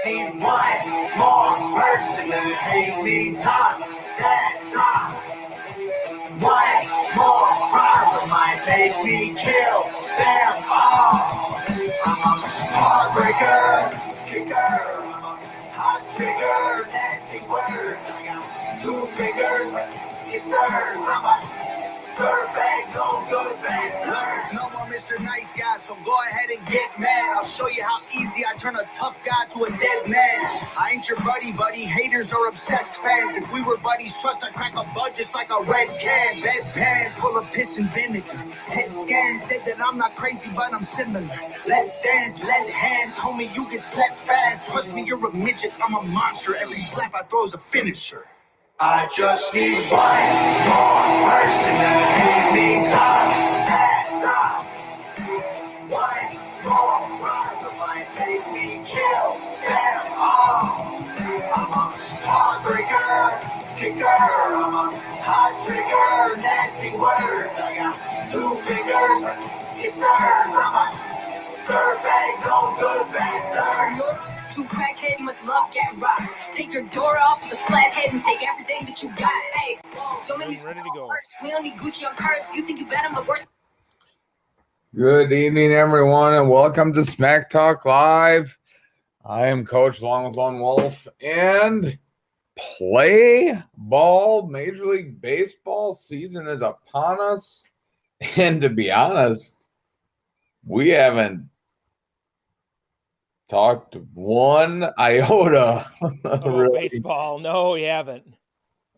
just need one more person to hate me talk that talk. One more problem might make me kill them all. I'm a heartbreaker, kicker. I'm a hot trigger, nasty words. I got 2 fingers, yes sirs. I'm a dirtbag, no good bastard. No more Mr. Nice Guy, so go ahead and get mad. I'll show you how easy I turn a tough guy to a dead man. I ain't your buddy. Haters are obsessed fans. If we were buddies, trust I'd crack a bud just like a red can. Bedpans full of piss and vinegar. Head scan said that I'm not crazy, but I'm similar. Let's dance, let hands, homie, you get slapped fast. Trust me, you're a midget, I'm a monster. Every slap I throw is a finisher. I just need one more person to hate me talk. That's all. One more problem might make me kill them all. I'm a heartbreaker, kicker. I'm a hot trigger, nasty words. I got 2 fingers, yes sirs. I'm a dirtbag, no good bastard. You crackhead, you must love getting rocks. Take your door off with a flathead and take everything that you got. Hey, don't make me ready to go. We don't need Gucci on cards. You think you bet I'm the worst? Good evening, everyone, and welcome to Smack Talk Live. I am Coach along with Lone Wolf, and play ball, Major League Baseball season is upon us. And to be honest, we haven't talked one iota really, baseball. No, we haven't.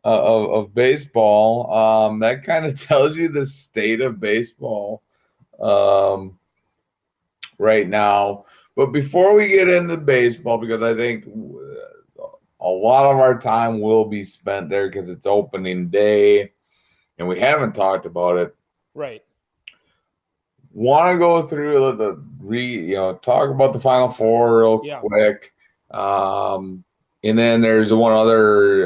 Of baseball. That kind of tells you the state of baseball right now. But before we get into baseball, because I think a lot of our time will be spent there because it's opening day and we haven't talked about it. Right. Want to go through talk about the Final Four real quick. And then there's one other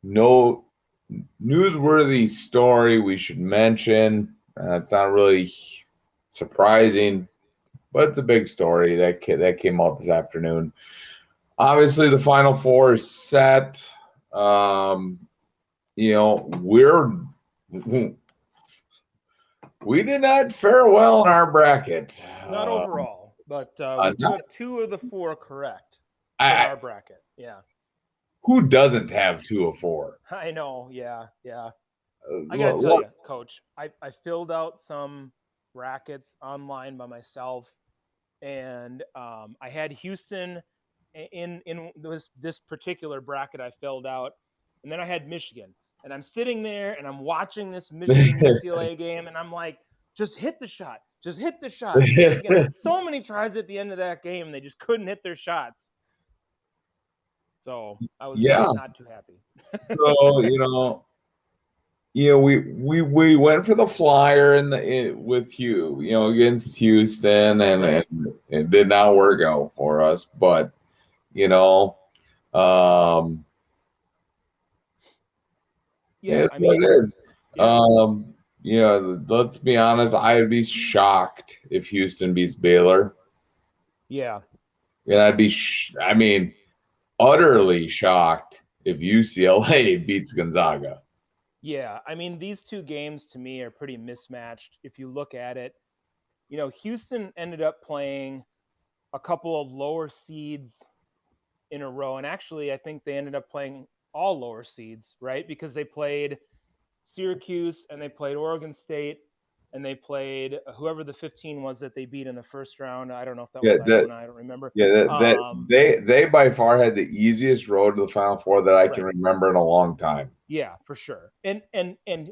newsworthy story we should mention. It's not really surprising, but it's a big story that came out this afternoon. Obviously, the Final Four is set. We did not fare well in our bracket. Not overall, but we took 2 of the 4 correct in our bracket. Yeah. Who doesn't have 2 of 4? I know. Yeah. I got to tell you, Coach, I filled out some brackets online by myself, and I had Houston in this particular bracket I filled out, and then I had Michigan. And I'm sitting there and I'm watching this Michigan UCLA game, and I'm like, just hit the shot. Just hit the shot. Michigan had so many tries at the end of that game, they just couldn't hit their shots. So I was not too happy. So, we went for the flyer with you, against Houston, and it did not work out for us. But it is. Let's be honest. I'd be shocked if Houston beats Baylor. Yeah. And I'd be, utterly shocked if UCLA beats Gonzaga. Yeah. These 2 games to me are pretty mismatched. If you look at it, Houston ended up playing a couple of lower seeds in a row. And actually, I think they ended up playing all lower seeds, right? Because they played Syracuse and they played Oregon State and they played whoever the 15 was that they beat in the first round. I don't know if that was Iona. I don't remember. They by far had the easiest road to the Final Four that I can remember in a long time. Yeah, for sure. And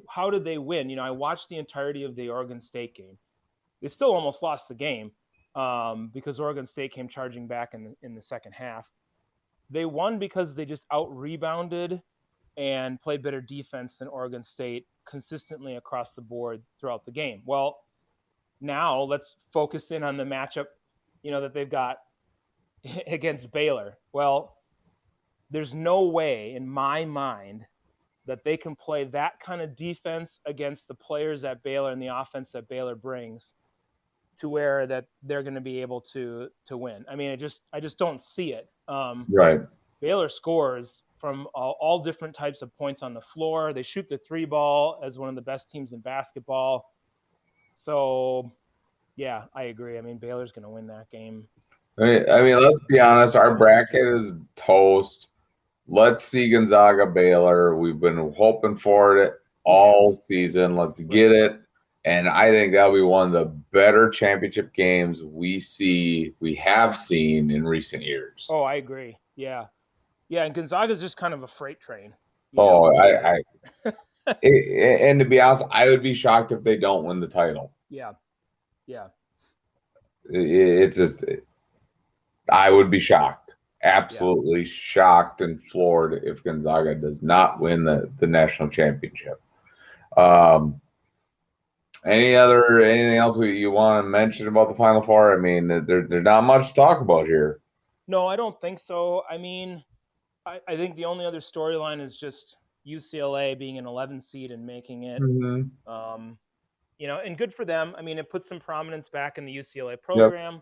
how did they win? I watched the entirety of the Oregon State game. They still almost lost the game because Oregon State came charging back in the second half. They won because they just out-rebounded and played better defense than Oregon State consistently across the board throughout the game. Well, now let's focus in on the matchup, that they've got against Baylor. Well, there's no way in my mind that they can play that kind of defense against the players at Baylor and the offense that Baylor brings to where that they're going to be able to win. I mean, I just don't see it. Right. Baylor scores from all different types of points on the floor. They shoot the 3 ball as one of the best teams in basketball. So, yeah, I agree. I mean, Baylor's going to win that game. I mean, let's be honest. Our bracket is toast. Let's see Gonzaga Baylor. We've been hoping for it all season. Let's get it. And I think that'll be one of the better championship games we have seen in recent years. Oh, I agree. Yeah. Yeah, and Gonzaga's just kind of a freight train. And to be honest, I would be shocked if they don't win the title. Yeah. Yeah. It's just, I would be shocked. Absolutely shocked and floored if Gonzaga does not win the national championship. Anything else you want to mention about the Final Four? I mean, there's not much to talk about here. No, I don't think so. I mean, I think the only other storyline is just UCLA being an 11 seed and making it. Mm-hmm. You know, and good for them. I mean, it puts some prominence back in the UCLA program. Yep.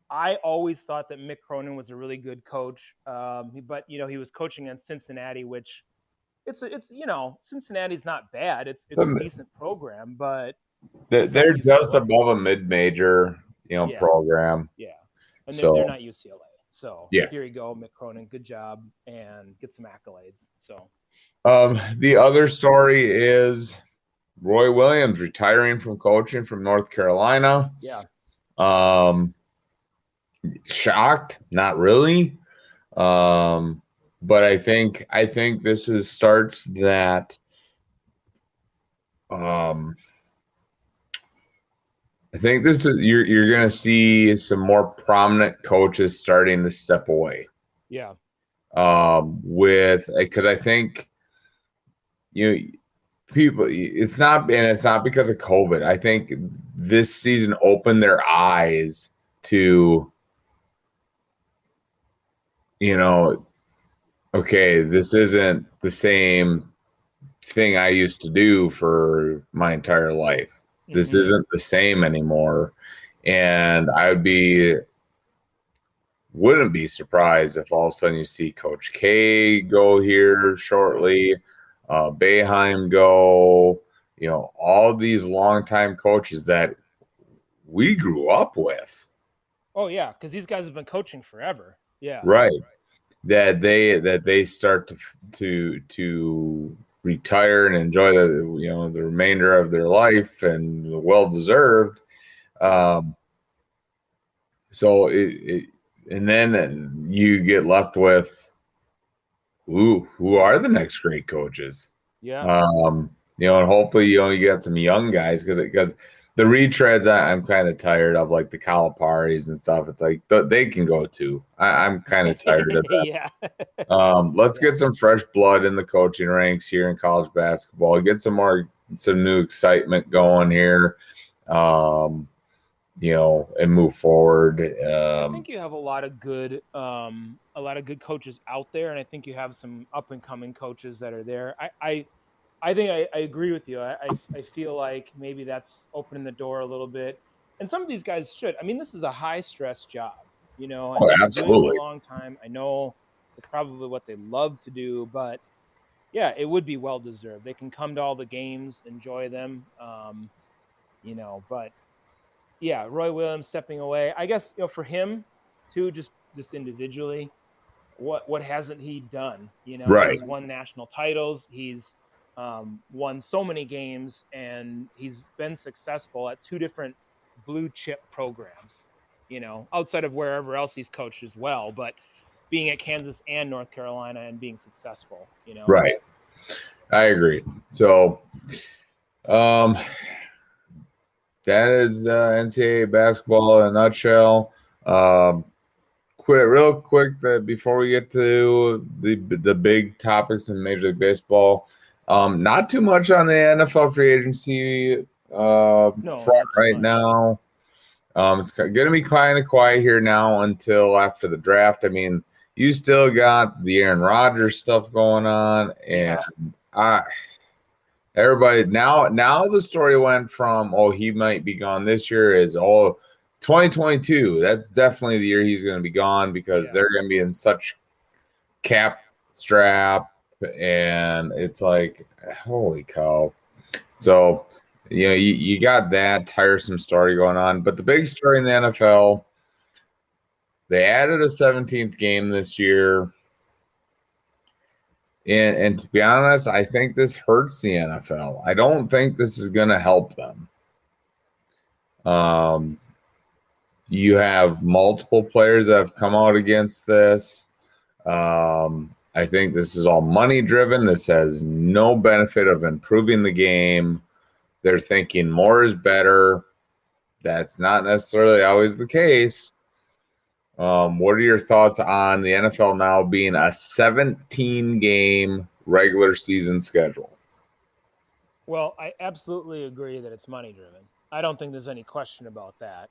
I always thought that Mick Cronin was a really good coach, but you know, he was coaching at Cincinnati, which it's you know, Cincinnati's not bad. It's a decent program, but they're just above a mid-major, program. Yeah, and they're not UCLA. So here you go, Mick Cronin, good job, and get some accolades. So, the other story is Roy Williams retiring from coaching from North Carolina. Yeah. Shocked? Not really. But I think this starts that. I think this is you're going to see some more prominent coaches starting to step away. Yeah. Because I think people, it's not because of COVID. I think this season opened their eyes to, okay, this isn't the same thing I used to do for my entire life. This isn't the same anymore. And wouldn't be surprised if all of a sudden you see Coach K go here shortly, Boeheim go, all these longtime coaches that we grew up with. Oh yeah, because these guys have been coaching forever. Yeah. Right. That they start to retire and enjoy the remainder of their life, and well deserved. So and then you get left with who are the next great coaches? Yeah. And hopefully you get some young guys because the retreads I'm kind of tired of, like the Calipari's and stuff. It's like they can go too. I'm kind of tired of that. Yeah. Let's get some fresh blood in the coaching ranks here in college basketball. Get some new excitement going here. And move forward. I think you have a lot of good coaches out there, and I think you have some up and coming coaches that are there. I think I agree with you. I feel like maybe that's opening the door a little bit, and some of these guys should. I mean, this is a high stress job, and absolutely. doing it a long time. I know it's probably what they love to do, but yeah, it would be well deserved. They can come to all the games, enjoy them, but. Yeah, Roy Williams stepping away. I guess for him too, just individually, what hasn't he done? Right. He's won national titles. He's won so many games, and he's been successful at 2 different blue chip programs. Outside of wherever else he's coached as well, but being at Kansas and North Carolina and being successful. Right. I agree. So, that is NCAA basketball in a nutshell. Real quick, before we get to the big topics in Major League Baseball, not too much on the NFL free agency front right now. It's going to be kind of quiet here now until after the draft. I mean, you still got the Aaron Rodgers stuff going on, and everybody now the story went from he might be gone this year is 2022, that's definitely the year he's going to be gone because they're going to be in such cap strap, and it's like, holy cow. So, you got that tiresome story going on. But the big story in the NFL, they added a 17th game this year. And to be honest, I think this hurts the NFL. I don't think this is going to help them. You have multiple players that have come out against this. I think this is all money driven. This has no benefit of improving the game. They're thinking more is better. That's not necessarily always the case. What are your thoughts on the NFL now being a 17-game regular season schedule? Well, I absolutely agree that it's money driven. I don't think there's any question about that.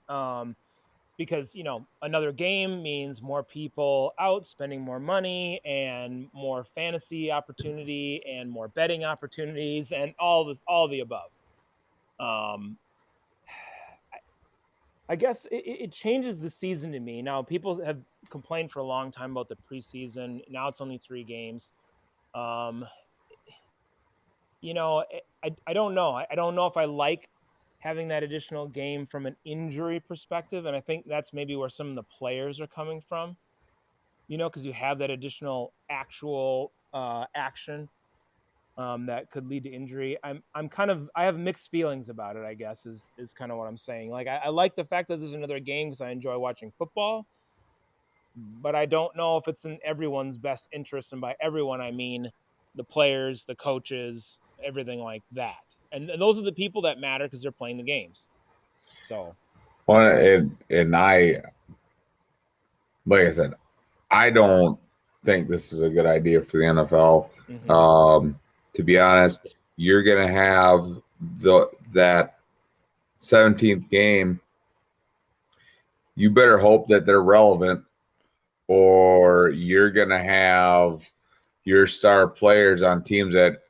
Because, another game means more people out spending more money and more fantasy opportunity and more betting opportunities and all the above. I guess it changes the season to me. Now, people have complained for a long time about the preseason. Now it's only 3 games. I don't know. I don't know if I like having that additional game from an injury perspective. And I think that's maybe where some of the players are coming from, because you have that additional actual action that could lead to injury. I have mixed feelings about it, I guess, is kind of what I'm saying. Like, I like the fact that there's another game because I enjoy watching football, but I don't know if it's in everyone's best interest. And by everyone, I mean the players, the coaches, everything like that. And those are the people that matter because they're playing the games. So, Well, and I, like I said, I don't think this is a good idea for the NFL. To be honest, you're going to have that 17th game. You better hope that they're relevant, or you're going to have your star players on teams that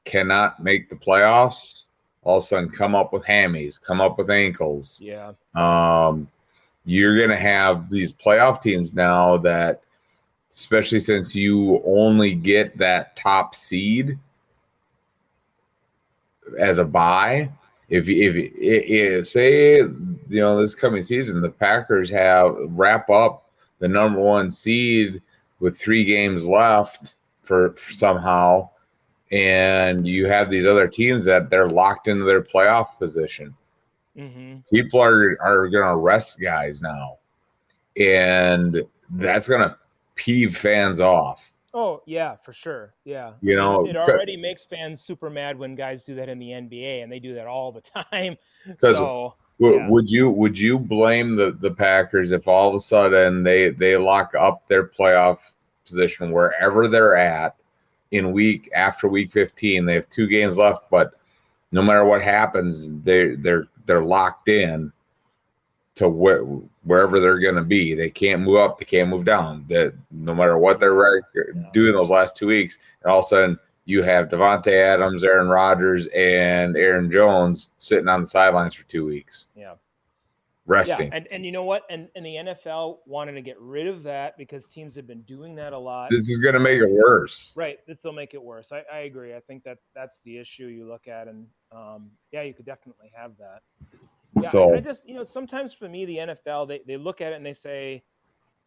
cannot make the playoffs all of a sudden come up with hammies, come up with ankles. Yeah. You're going to have these playoff teams now that, especially since you only get that top seed as a bye. If say this coming season the Packers wrap up the number 1 seed with 3 games left for somehow, and you have these other teams that they're locked into their playoff position. People are going to rest guys now, and that's going to peeve fans off. Oh, yeah, for sure. Yeah. It already makes fans super mad when guys do that in the NBA, and they do that all the time. So, would you blame the Packers if all of a sudden they lock up their playoff position wherever they're at in week 15? They have 2 games left, but no matter what happens, they're locked in to wherever they're going to be. They can't move up, they can't move down. That no matter what they're doing those last 2 weeks, and all of a sudden you have Devontae Adams, Aaron Rodgers, and Aaron Jones sitting on the sidelines for 2 weeks. Yeah. Resting. Yeah, and you know what? And the NFL wanted to get rid of that because teams have been doing that a lot. This is going to make it worse. Right. This will make it worse. I agree. I think that's the issue you look at. And you could definitely have that. Yeah, so, I just, sometimes for me, the NFL, they look at it and they say,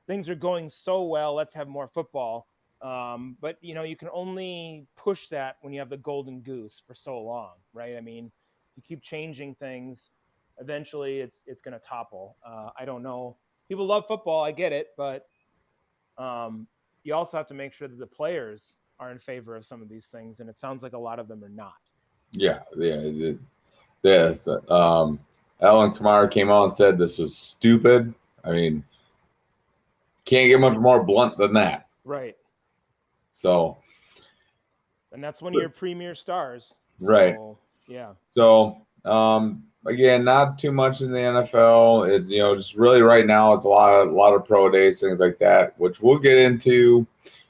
things are going so well, let's have more football. But, you can only push that when you have the golden goose for so long, right? I mean, you keep changing things, eventually it's going to topple. I don't know. People love football, I get it, but you also have to make sure that the players are in favor of some of these things, and it sounds like a lot of them are not. Yeah. Alan Kamara came out and said this was stupid. I mean, can't get much more blunt than that. Right. So. And that's one of your premier stars. Right. So, yeah. So, again, not too much in the NFL. It's, just really right now it's a lot of pro days, things like that, which we'll get into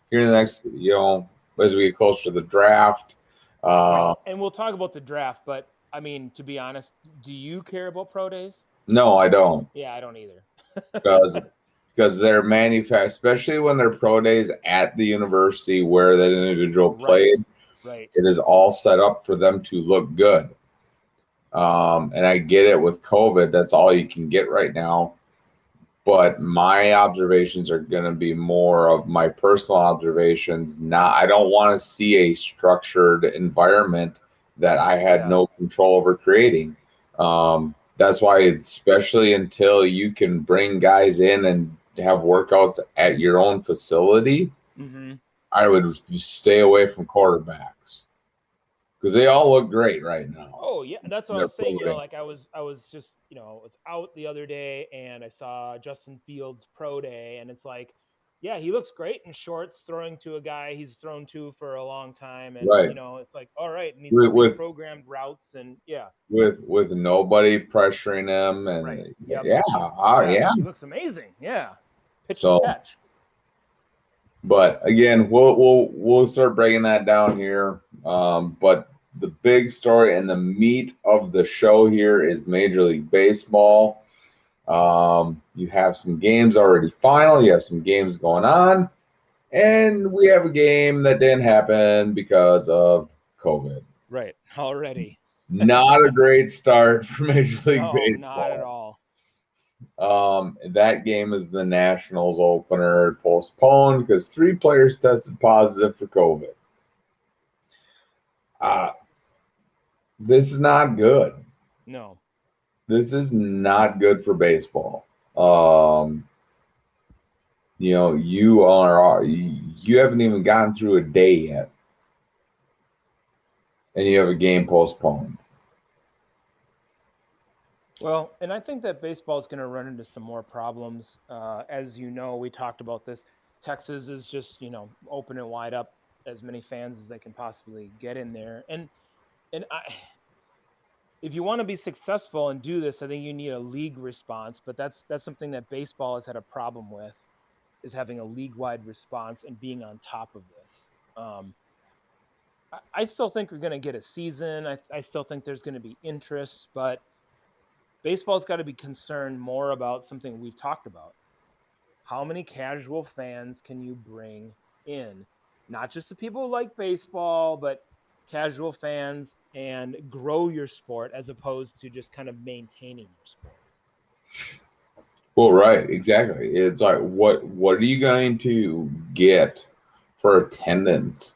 here in the next, as we get closer to the draft. And we'll talk about the draft, but I mean, to be honest, do you care about pro days? No, I don't. Yeah, I don't either. Because they're manufactured, especially when they're pro days at the university where that individual played. Right. It is all set up for them to look good. And I get it with COVID. That's all you can get right now. But my observations are going to be more of my personal observations. I don't want to see a structured environment that I had no control over creating. That's why, especially until you can bring guys in and have workouts at your own facility, I would stay away from quarterbacks because they all look great right now. Oh yeah, that's what I was saying. Like I was just, I was out the other day and I saw Justin Fields pro day, and it's like, yeah, he looks great in shorts throwing to a guy he's thrown to for a long time, and it's like, all right, and these pre-programmed routes, and with nobody pressuring him, and he looks amazing. Yeah, pitch and catch. But again, we'll start breaking that down here. But the big story and the meat of the show here is Major League Baseball. You have some games already final. You have some games going on. And we have a game that didn't happen because of COVID. Right. Already. Not a great start for Major League Baseball. Not at all. That game is the Nationals opener, postponed because 3 players tested positive for COVID. This is not good. No. This is not good for baseball. You haven't even gotten through a day yet, and you have a game postponed. Well, and I think that baseball is going to run into some more problems. As you know, we talked about this. Texas is just, open and wide up as many fans as they can possibly get in there. And if you want to be successful and do this, I think you need a league response. But that's something that baseball has had a problem with, is having a league-wide response and being on top of this. I still think we're going to get a season. I still think there's going to be interest, but baseball's got to be concerned more about something we've talked about. How many casual fans can you bring in? Not just the people who like baseball, but casual fans, and grow your sport as opposed to just kind of maintaining your sport. Well, right, exactly. It's like, what are you going to get for attendance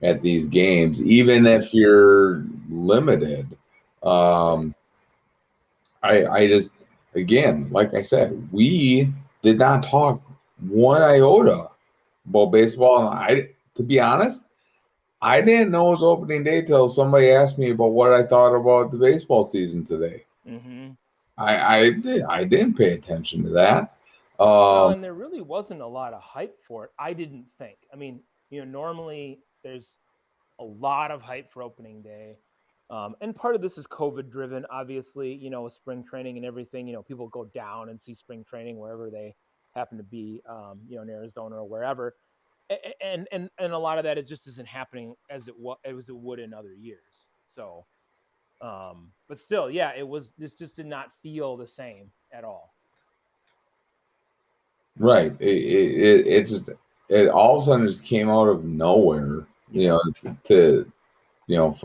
at these games, even if you're limited? I just, again, like I said, we did not talk one iota about baseball, and to be honest, I didn't know it was opening day till somebody asked me about what I thought about the baseball season today. I didn't pay attention to that. And there really wasn't a lot of hype for it, I didn't think. I mean, normally there's a lot of hype for opening day. And part of this is COVID driven, obviously, with spring training and everything. People go down and see spring training wherever they happen to be, in Arizona or wherever. And a lot of that isn't happening as it would in other years. So, but still, yeah, this just did not feel the same at all. Right. It just, it all of a sudden just came out of nowhere, from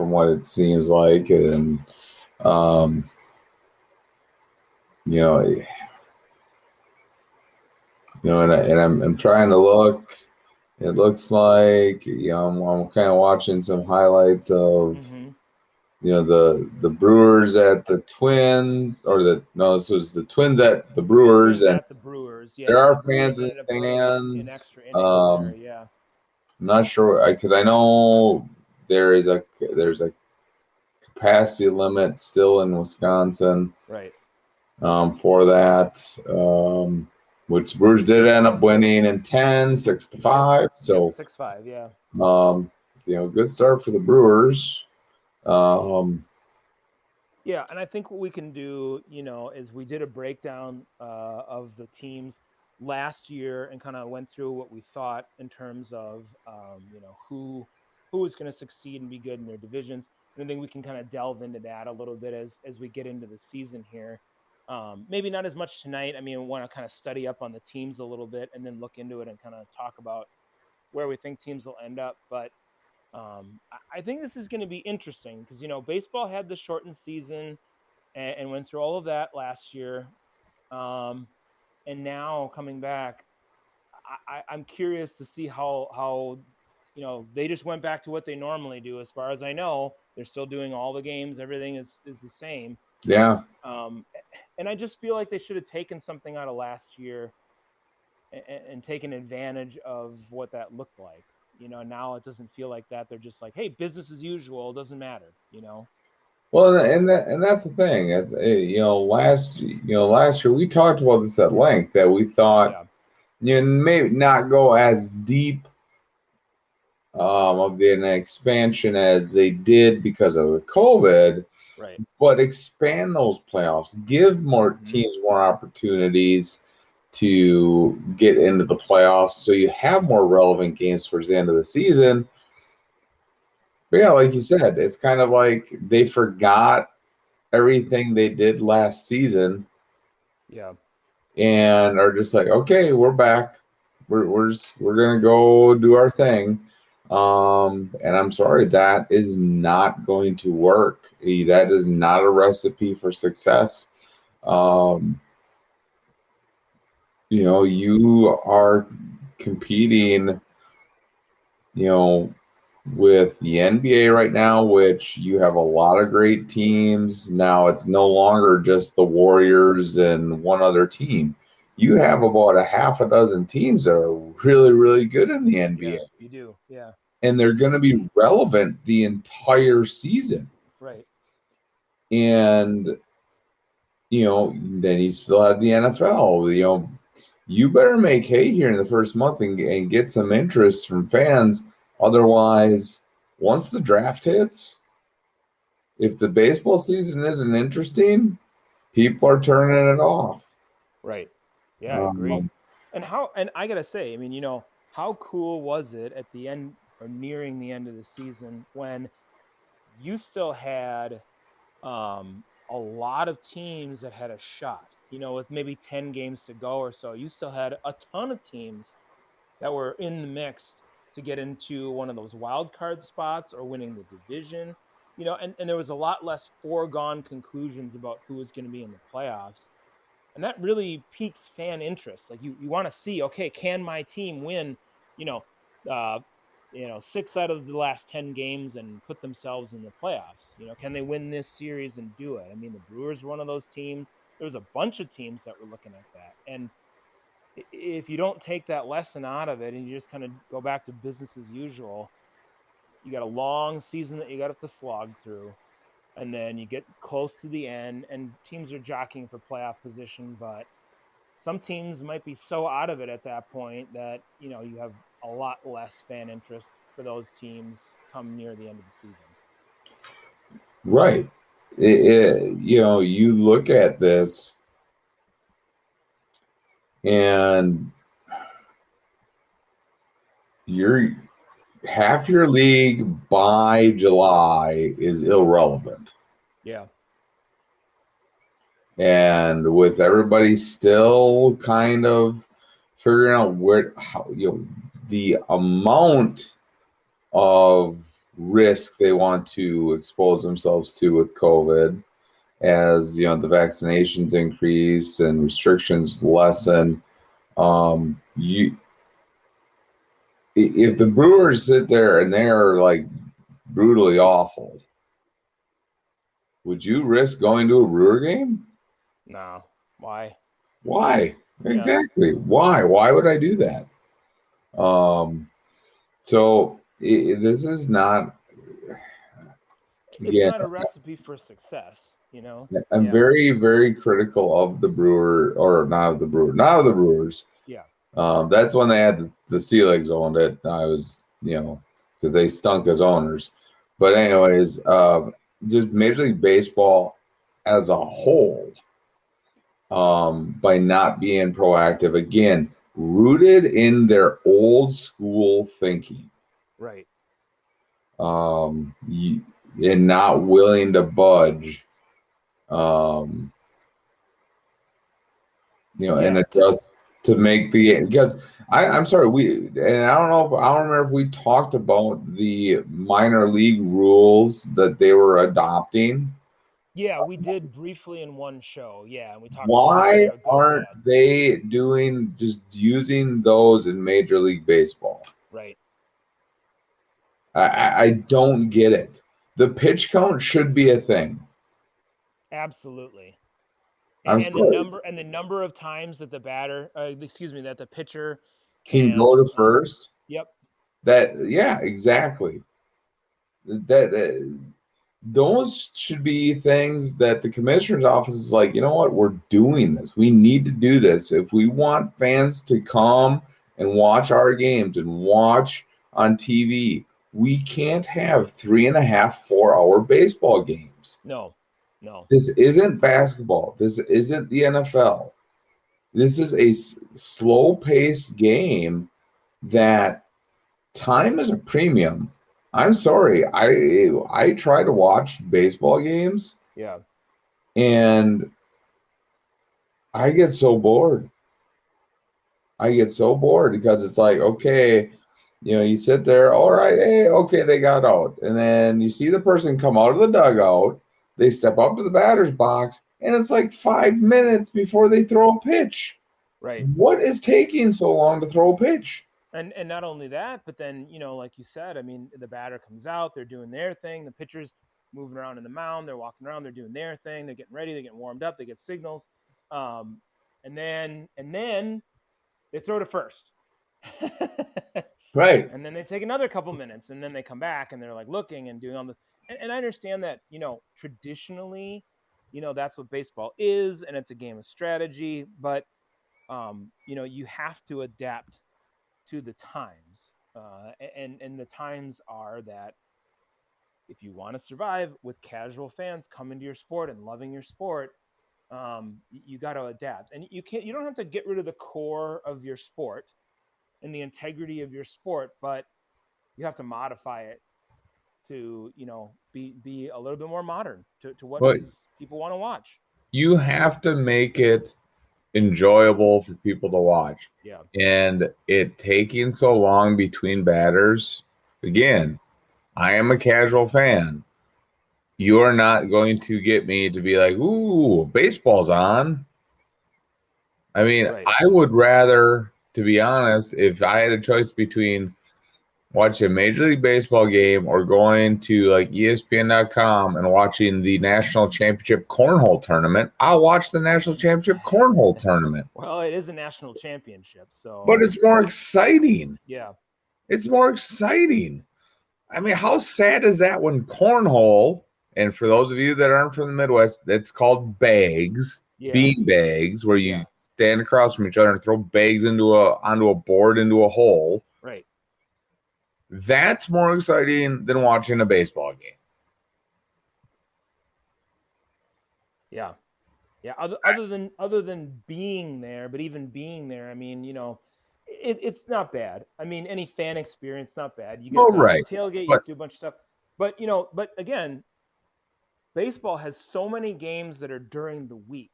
what it seems like. And, and I'm trying to look. It looks like, I'm kind of watching some highlights of, the Brewers at the Twins, this was the Twins at the Brewers, and at the Brewers, yeah. There are fans in the stands. Extra innings there, yeah. I'm not sure, because I know there's a capacity limit still in Wisconsin, right? For that, which Brewers did end up winning in 10, 6-5. So 6-5, yeah. Good start for the Brewers. Yeah, and I think what we can do, is we did a breakdown of the teams last year and kind of went through what we thought in terms of, who was going to succeed and be good in their divisions. And I think we can kind of delve into that a little bit as we get into the season here. Maybe not as much tonight. I mean, I want to kind of study up on the teams a little bit and then look into it and kind of talk about where we think teams will end up. But I think this is going to be interesting because, baseball had the shortened season and went through all of that last year. And now coming back, I'm curious to see how they just went back to what they normally do. As far as I know, they're still doing all the games. Everything is the same. Yeah. And I just feel like they should have taken something out of last year and taken advantage of what that looked like. Now it doesn't feel like that. They're just like, hey, business as usual. It doesn't matter. Well, and that's the thing. It's last year we talked about this at length that we thought maybe not go as deep of an expansion as they did because of the COVID, right? But expand those playoffs, give more teams more opportunities to get into the playoffs, so you have more relevant games towards the end of the season. But yeah, like you said, it's kind of like they forgot everything they did last season. Yeah. And are just like, okay, we're back. We're gonna go do our thing. And I'm sorry, that is not going to work. That is not a recipe for success. You are competing, with the NBA right now, which you have a lot of great teams. Now it's no longer just the Warriors and one other team. You have about a half a dozen teams that are really, really good in the NBA. Yeah, you do. Yeah. And they're going to be relevant the entire season. Right. And, then you still have the NFL. You better make hay here in the first month and get some interest from fans. Otherwise, once the draft hits, if the baseball season isn't interesting, people are turning it off. Right. Yeah, I agree. And I gotta say, I mean, how cool was it at the end or nearing the end of the season when you still had a lot of teams that had a shot, with maybe 10 games to go or so. You still had a ton of teams that were in the mix to get into one of those wild card spots or winning the division, and there was a lot less foregone conclusions about who was going to be in the playoffs. And that really piques fan interest. Like you want to see, okay, can my team win, you know, uh, 6 out of the last 10 games and put themselves in the playoffs? Can they win this series and do it? I mean, the Brewers were one of those teams. There was a bunch of teams that were looking at that. And if you don't take that lesson out of it and you just kind of go back to business as usual, you got a long season that you got to slog through. And then you get close to the end and teams are jockeying for playoff position, but some teams might be so out of it at that point that, you have a lot less fan interest for those teams come near the end of the season. Right. You look at this and half your league by July is irrelevant. Yeah. And with everybody still kind of figuring out the amount of risk they want to expose themselves to with COVID, as the vaccinations increase and restrictions lessen. If the Brewers sit there and they're like brutally awful, would you risk going to a Brewer game? No. Why? Why? Yeah. Exactly. Why? Why would I do that? So this is not. It's not a recipe for success, I'm very, very critical of the Brewer, or not of the Brewers. Yeah. That's when they had the Sea Legs owned it. I was, because they stunk as owners. But anyways, just Major League Baseball as a whole, by not being proactive, again, rooted in their old school thinking. Right. And not willing to budge. and Yeah, 'cause adjust to make the game. Because I'm sorry, I don't remember if we talked about the minor league rules that they were adopting. yeah, we did briefly in one show. Yeah, and we talked about whether Why they're good or aren't bad. they just using those in Major League Baseball? Right. I don't get it. The pitch count should be a thing. Absolutely. I'm And the sorry. number of times that the batter, excuse me, that the pitcher Can go can, to first. yep, Yeah, exactly. That those should be things that the commissioner's office is like, you know what, we're doing this. We need to do this if we want fans to come and watch our games and watch on TV. We can't have 3.5, 4 hour baseball games. no, no, This isn't basketball. This isn't the NFL. This is a slow paced game that time is a premium. I'm sorry. I try to watch baseball games yeah, and I get so bored. I get so bored because it's like, okay, you sit there, all right, hey, okay, they got out. And then you see the person come out of the dugout, they step up to the batter's box, and it's like 5 minutes before they throw a pitch. right. What is taking so long to throw a pitch? And not only that, but then like you said, I mean, the batter comes out, they're doing their thing, the pitcher's moving around in the mound, they're walking around, they're doing their thing, they're getting ready, they're getting warmed up, they get signals, um, and then they throw to first. Right. And then they take another couple minutes and then they come back and they're like looking and doing all the and I understand that traditionally that's what baseball is and it's a game of strategy, but you have to adapt to the times, and the times are that if you want to survive with casual fans coming to your sport and loving your sport, you got to adapt, and you don't have to get rid of the core of your sport and the integrity of your sport, but you have to modify it to be a little bit more modern to what But people want to watch. you have to make it enjoyable for people to watch. Yeah. And it taking so long between batters, again, I am a casual fan. You are not going to get me to be like, ooh, baseball's on. I mean, Right. I would rather, to be honest, if I had a choice between watching a Major League Baseball game or going to like ESPN.com and watching the National Championship Cornhole Tournament, I'll watch the National Championship Cornhole Tournament. Well, it is a national championship, But so it's more exciting. yeah. It's more exciting. I mean, how sad is that when cornhole, and for those of you that aren't from the Midwest, it's called bags, Yeah. bean bags, where you Yeah. stand across from each other and throw bags onto a board into a hole. Right. That's more exciting than watching a baseball game. Yeah. Yeah. Other than being there, but even being there, I mean, it's not bad. I mean, any fan experience, not bad. You get Oh, to right. tailgate, you But get to do a bunch of stuff. But but again, baseball has so many games that are during the week.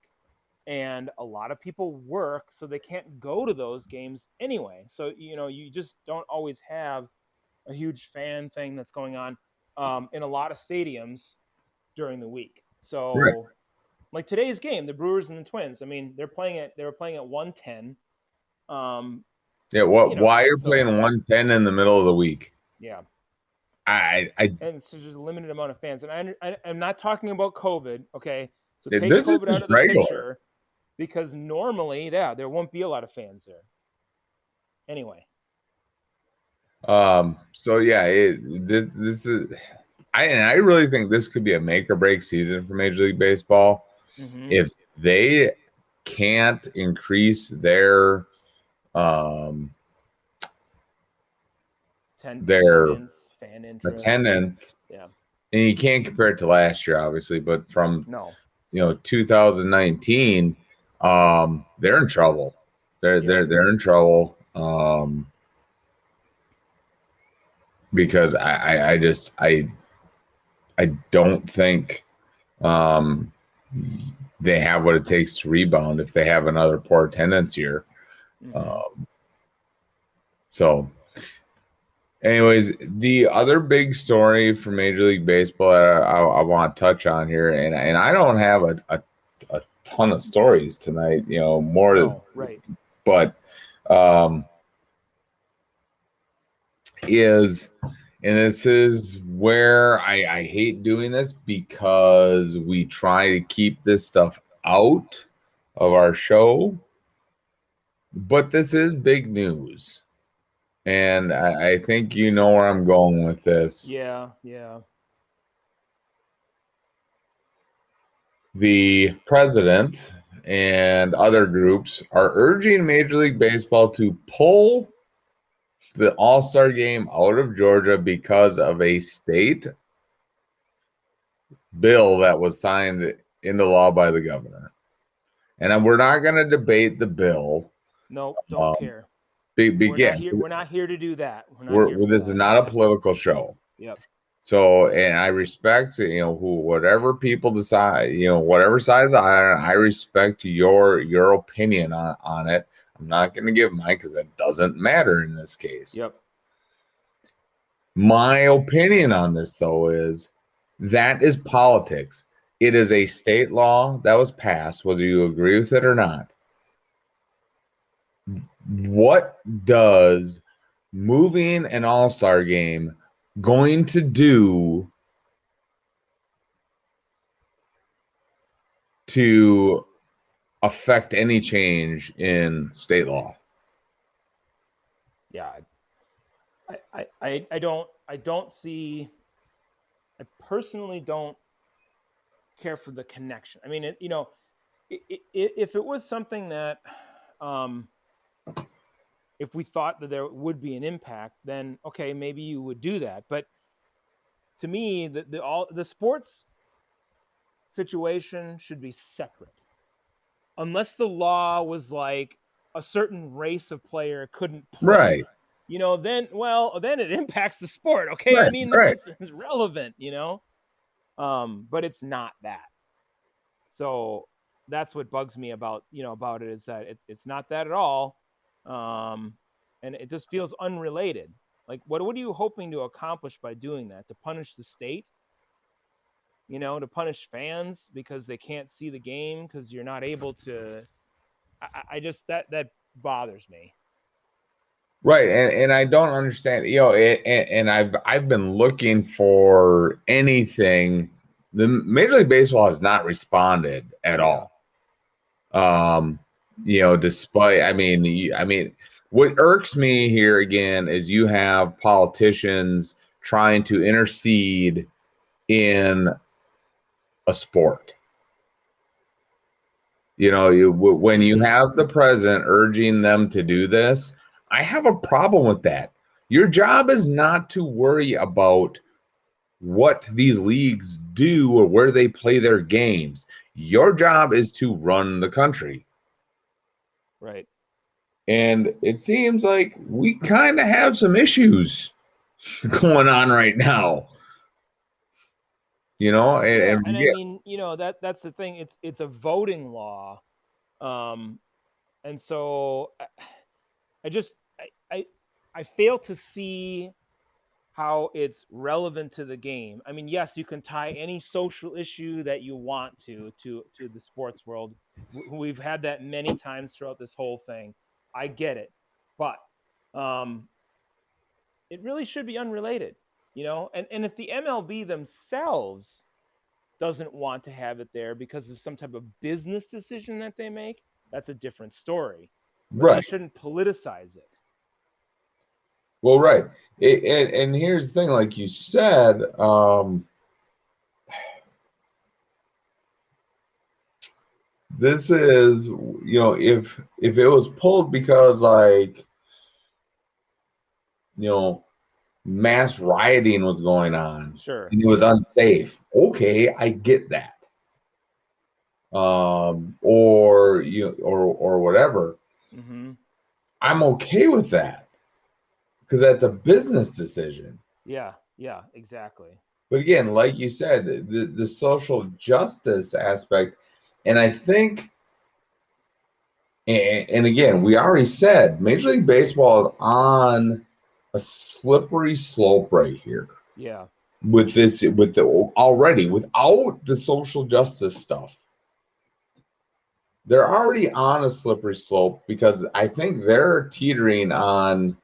And a lot of people work, so they can't go to those games anyway. So, you just don't always have a huge fan thing that's going on in a lot of stadiums during the week. right. So, like today's game, the Brewers and the Twins. I mean, they were playing at 1:10. Yeah, why you're So playing 110 in the middle of the week? yeah, I and it's just a limited amount of fans. And I'm not talking about COVID. Okay, so take this is COVID out just of the regular. picture because normally, yeah, there won't be a lot of fans there. Anyway. So yeah, this is I really think this could be a make or break season for Major League Baseball. Mm-hmm. If they can't increase their Attendance, fan interest. attendance, Yeah. and you can't compare it to last year, obviously, but from No. 2019, they're in trouble. They're in trouble. Because I don't think they have what it takes to rebound if they have another poor attendance year. So, anyways, the other big story for Major League Baseball I want to touch on here, and I don't have a ton of stories tonight, but and this is where I hate doing this because we try to keep this stuff out of our show, but this is big news. And I think you know where I'm going with this. Yeah. The president and other groups are urging Major League Baseball to pull the All-Star game out of Georgia because of a state bill that was signed into law by the governor. And we're not going to debate the bill. No, don't care. We're not here to do that. This is not a political show. Yep. So, and I respect, whatever people decide, whatever side of the aisle, I respect your opinion on it. I'm not going to give mine because it doesn't matter in this case. Yep. My opinion on this, though, is that is politics. It is a state law that was passed, whether you agree with it or not. What does moving an all-star game going to do to affect any change in state law? Yeah, I personally don't care for the connection. I mean, if it was something that, if we thought that there would be an impact, then okay, maybe you would do that. But to me, the sports situation should be separate, unless the law was like a certain race of player couldn't play. Right. Then it impacts the sport. Okay. Right, I mean, right. It's relevant, but it's not that. So that's what bugs me about it is that it's not that at all. And it just feels unrelated. Like, what are you hoping to accomplish by doing that? To punish the state? To punish fans because they can't see the game because you're not able to. I just that bothers me. Right, and I don't understand. And I've been looking for anything. The Major League Baseball has not responded at all. Despite I mean, what irks me here again is you have politicians trying to intercede in a sport. When you have the president urging them to do this, I have a problem with that. Your job is not to worry about what these leagues do or where they play their games. Your job is to run the country. Right. And it seems like we kind of have some issues going on right now. I mean, that's the thing. It's a voting law. And so I fail to see how it's relevant to the game. I mean, yes, you can tie any social issue that you want to the sports world. We've had that many times throughout this whole thing. I get it, but it really should be unrelated, And if the MLB themselves doesn't want to have it there because of some type of business decision that they make, that's a different story. But right. They shouldn't politicize it. Well, right. And here's the thing, like you said, this is, if it was pulled because mass rioting was going on, sure, and it was unsafe. Okay, I get that. Or whatever. Mm-hmm. I'm okay with that because that's a business decision. Yeah, exactly. But again, like you said, the social justice aspect, And I think, and again, we already said Major League Baseball is on a slippery slope right here. Yeah. With already without the social justice stuff. They're already on a slippery slope because I think they're teetering on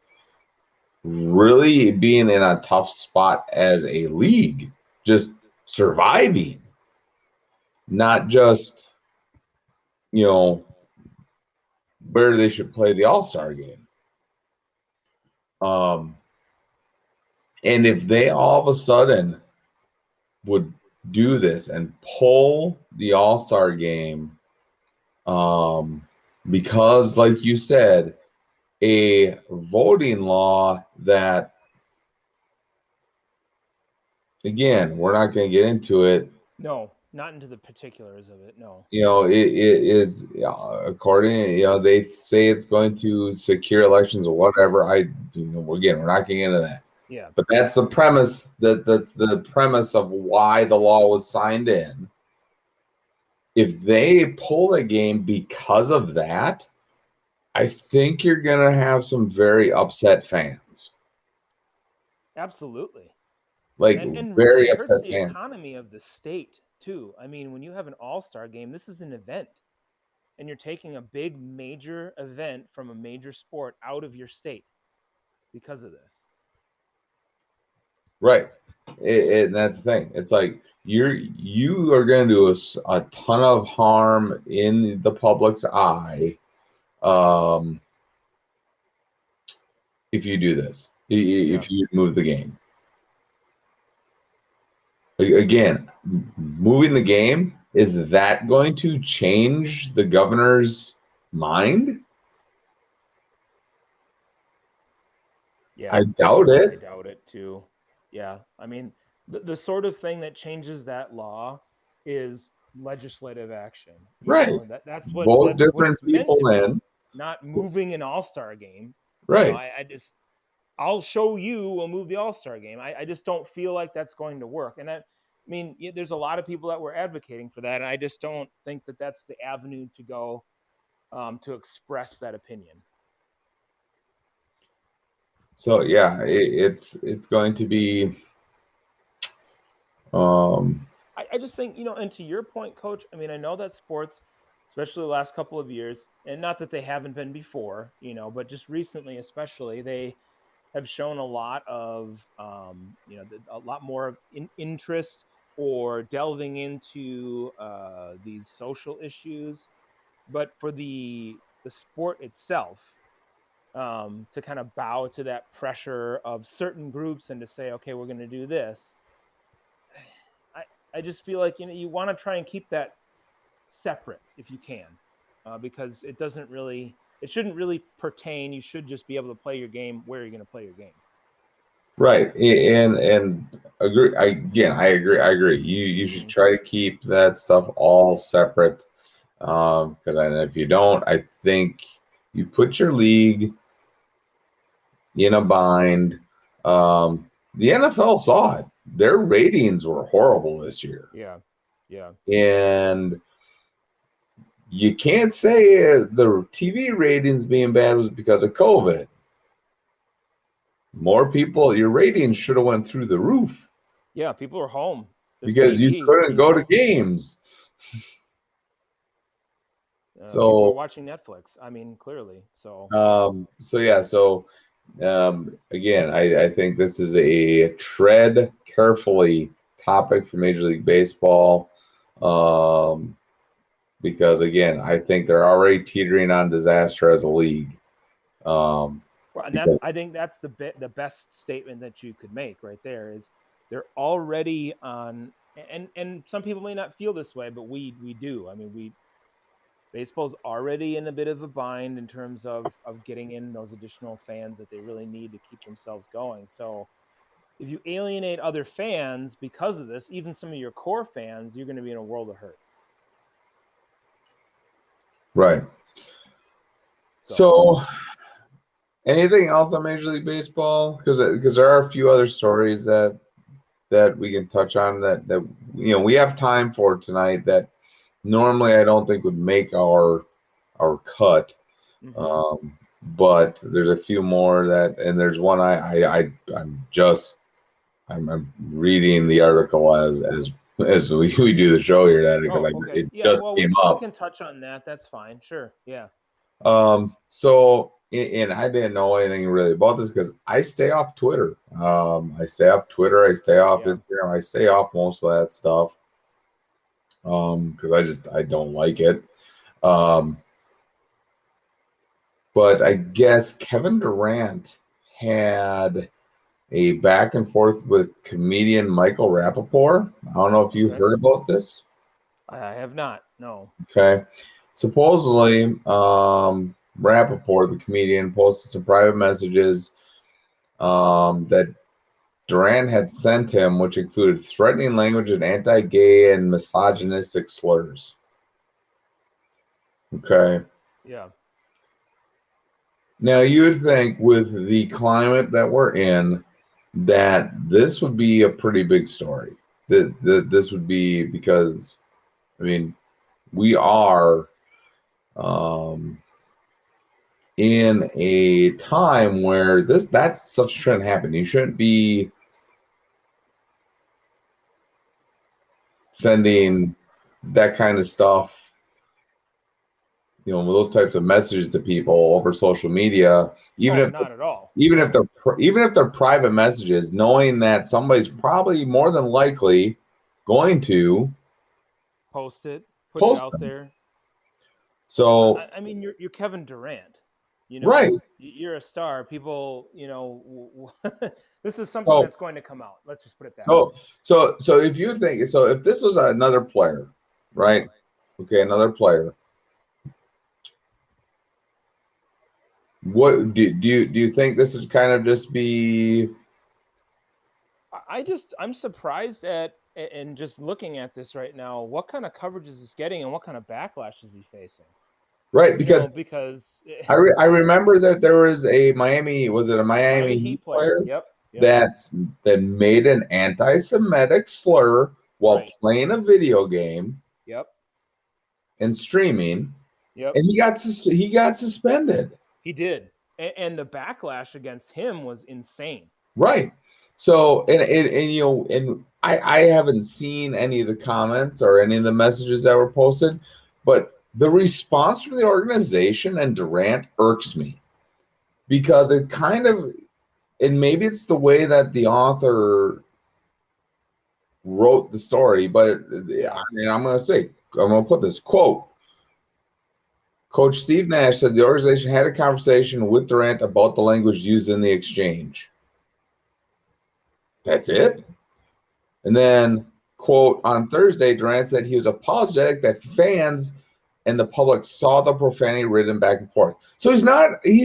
really being in a tough spot as a league, just surviving, not just, where they should play the All-Star game. And if they all of a sudden would do this and pull the All-Star game, because, like you said, a voting law that, again, we're not going to get into it. No, not into the particulars of it. No. It is, according, they say it's going to secure elections or whatever. Again, we're not getting into that. Yeah. But that's the premise. That's the premise of why the law was signed in. If they pull a game because of that, I think you're going to have some very upset fans. Absolutely. And really very it upset hurts the fans. economy of the state too. I mean, when you have an all-star game, this is an event, and you're taking a big major event from a major sport out of your state because of this. Right. And that's the thing. It's like you are going to do a ton of harm in the public's eye if you do this, if you move the game. Again, moving the game, is that going to change the governor's mind? Yeah, I doubt it. I doubt it too. Yeah, I mean, the sort of thing that changes that law is legislative action. Right. That's what Vote different it's meant people to be, in. not moving an all-star game. Right. I'll show you we'll move the all-star game. I just don't feel like that's going to work. And I mean, there's a lot of people that were advocating for that, and I just don't think that that's the avenue to go to express that opinion. So yeah, it's going to be. I just think, and to your point, Coach, I mean, I know that sports, especially the last couple of years, and not that they haven't been before, but just recently, especially, they have shown a lot of, a lot more interest or delving into these social issues. But for the sport itself, to kind of bow to that pressure of certain groups and to say, okay, we're going to do this. I just feel like, you want to try and keep that separate if you can, because it shouldn't really pertain. You should just be able to play your game where you're going to play your game. Right. And agree. I agree. You should try to keep that stuff all separate. Because if you don't, I think you put your league in a bind. The NFL saw it. Their ratings were horrible this year. Yeah. And you can't say the TV ratings being bad was because of COVID. More people, your ratings should have went through the roof. Yeah, people are home. Because you couldn't go to games. People are watching Netflix. I mean, clearly. Again, I think this is a tread carefully topic for Major League Baseball, because again, I think they're already teetering on disaster as a league. I think that's the best statement that you could make right there is they're already on, and some people may not feel this way, but we do. I mean, baseball's already in a bit of a bind in terms of getting in those additional fans that they really need to keep themselves going. So if you alienate other fans because of this, even some of your core fans, you're going to be in a world of hurt. Right. So anything else on Major League Baseball? Because there are a few other stories that we can touch on that we have time for tonight that normally I don't think would make our cut. Mm-hmm. But there's a few more that, and there's one I'm reading the article as we do the show here that because Oh, okay. it Yeah. just Well, came we up. can touch on that. That's fine. Sure. Yeah. So and I didn't know anything really about this because I stay off Twitter. I stay off Twitter. I stay off Yeah. Instagram. I stay off most of that stuff. Because I don't like it. Um, but I guess Kevin Durant had a back and forth with comedian Michael Rappaport. I don't know if you Okay. heard about this. I have not. No. Okay. Supposedly, Rappaport, the comedian, posted some private messages that Durant had sent him, which included threatening language and anti gay and misogynistic slurs. Okay. Yeah. Now, you would think with the climate that we're in, that this would be a pretty big story. That this would be because, I mean, we are in a time where that stuff shouldn't happen. You shouldn't be sending that kind of stuff, those types of messages to people over social media, even Oh, if not at all. even if No. they're private messages, knowing that somebody's probably more than likely going to Post it. Put it post out them. there. So, I mean, you're Kevin Durant. right. You're a star. People. This is something So, that's going to come out. Let's just put it that way. so if you think so, if this was another player, Yeah. right? Okay, another player. What do you think this would kind of just be I'm surprised at and just looking at this right now. What kind of coverage is this getting, and what kind of backlash is he facing? right? Because Because I remember that there was a Miami Miami Heat Heat player. player Yep. Yep. that made an anti-Semitic slur while Right. playing a video game Yep. and streaming, Yep. and he got suspended. He did, and the backlash against him was insane. Right. So and I haven't seen any of the comments or any of the messages that were posted, but the response from the organization and Durant irks me because it kind of, and maybe it's the way that the author wrote the story, but Yeah. I'm going to put this quote. Coach Steve Nash said the organization had a conversation with Durant about the language used in the exchange. That's it. And then, quote, on Thursday, Durant said he was apologetic that fans and the public saw the profanity written back and forth. So he's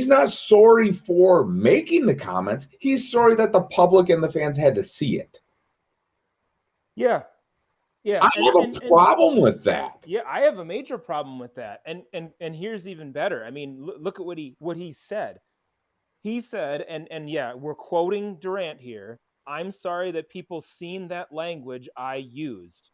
not sorry for making the comments. He's sorry that the public and the fans had to see it. Yeah. Yeah. I have a problem with that. Yeah, I have a major problem with that. And here's even better. I mean, look at what he said. He said, and yeah, we're quoting Durant here. I'm sorry that people seen that language I used.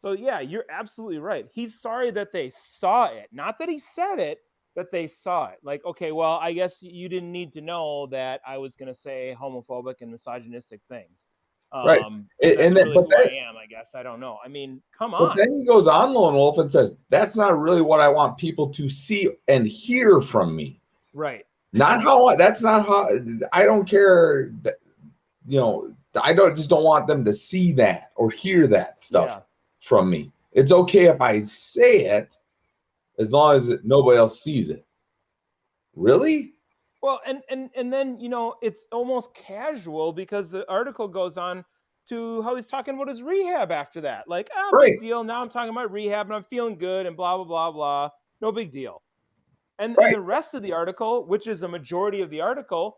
So yeah, you're absolutely right. He's sorry that they saw it, not that he said it, that they saw it. Like, okay, well, I guess you didn't need to know that I was going to say homophobic and misogynistic things, Right. because that's And then, really who I am. I guess I don't know. I mean, come but on. then he goes on, Lone Wolf, and says, that's not really what I want people to see and hear from me. Right. That's not how, I don't care that, I don't want them to see that or hear that stuff from me. It's okay if I say it as long as nobody else sees it. Really? Well, and then it's almost casual because the article goes on to how he's talking about his rehab after that. Like, Right. big deal. Now I'm talking about rehab and I'm feeling good and blah blah blah blah. No big deal. And Right. the rest of the article, which is a majority of the article,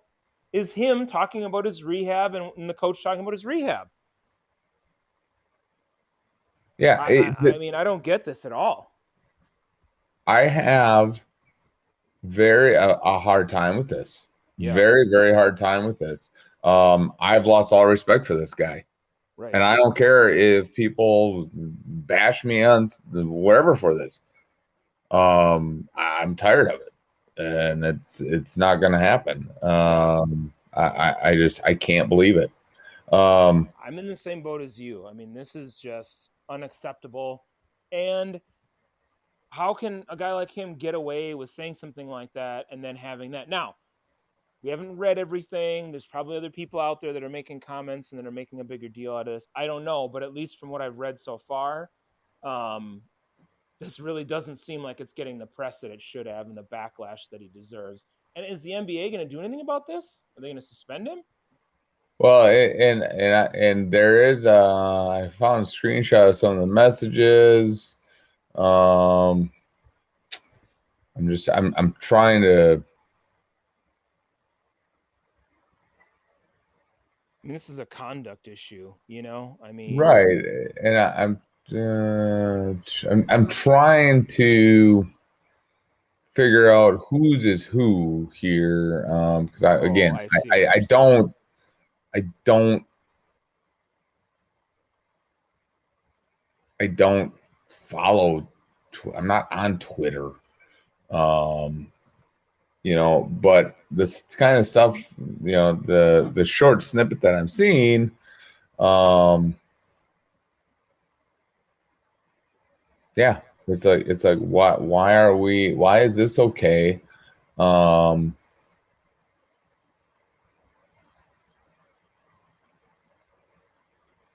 is him talking about his rehab and the coach talking about his rehab. Yeah. I mean, I don't get this at all. I have a hard time with this. Yeah. Very, very hard time with this. I've lost all respect for this guy. Right. And I don't care if people bash me on wherever for this. I'm tired of it, and it's not going to happen. I can't believe it. I'm in the same boat as you. I mean, this is just unacceptable. And how can a guy like him get away with saying something like that and then having that? Now, we haven't read everything. There's probably other people out there that are making comments and that are making a bigger deal out of this. I don't know, but at least from what I've read so far, um, this really doesn't seem like it's getting the press that it should have and the backlash that he deserves. And is the NBA going to do anything about this? Are they going to suspend him? Well, and there is I found a screenshot of some of the messages. I'm trying to. I mean, this is a conduct issue, you know. I mean, Right, and I'm trying to figure out whose is who here, because I see what I you're saying. don't I don't follow. I'm not on Twitter, but this kind of stuff, the short snippet that I'm seeing, yeah, it's like why is this okay? Um,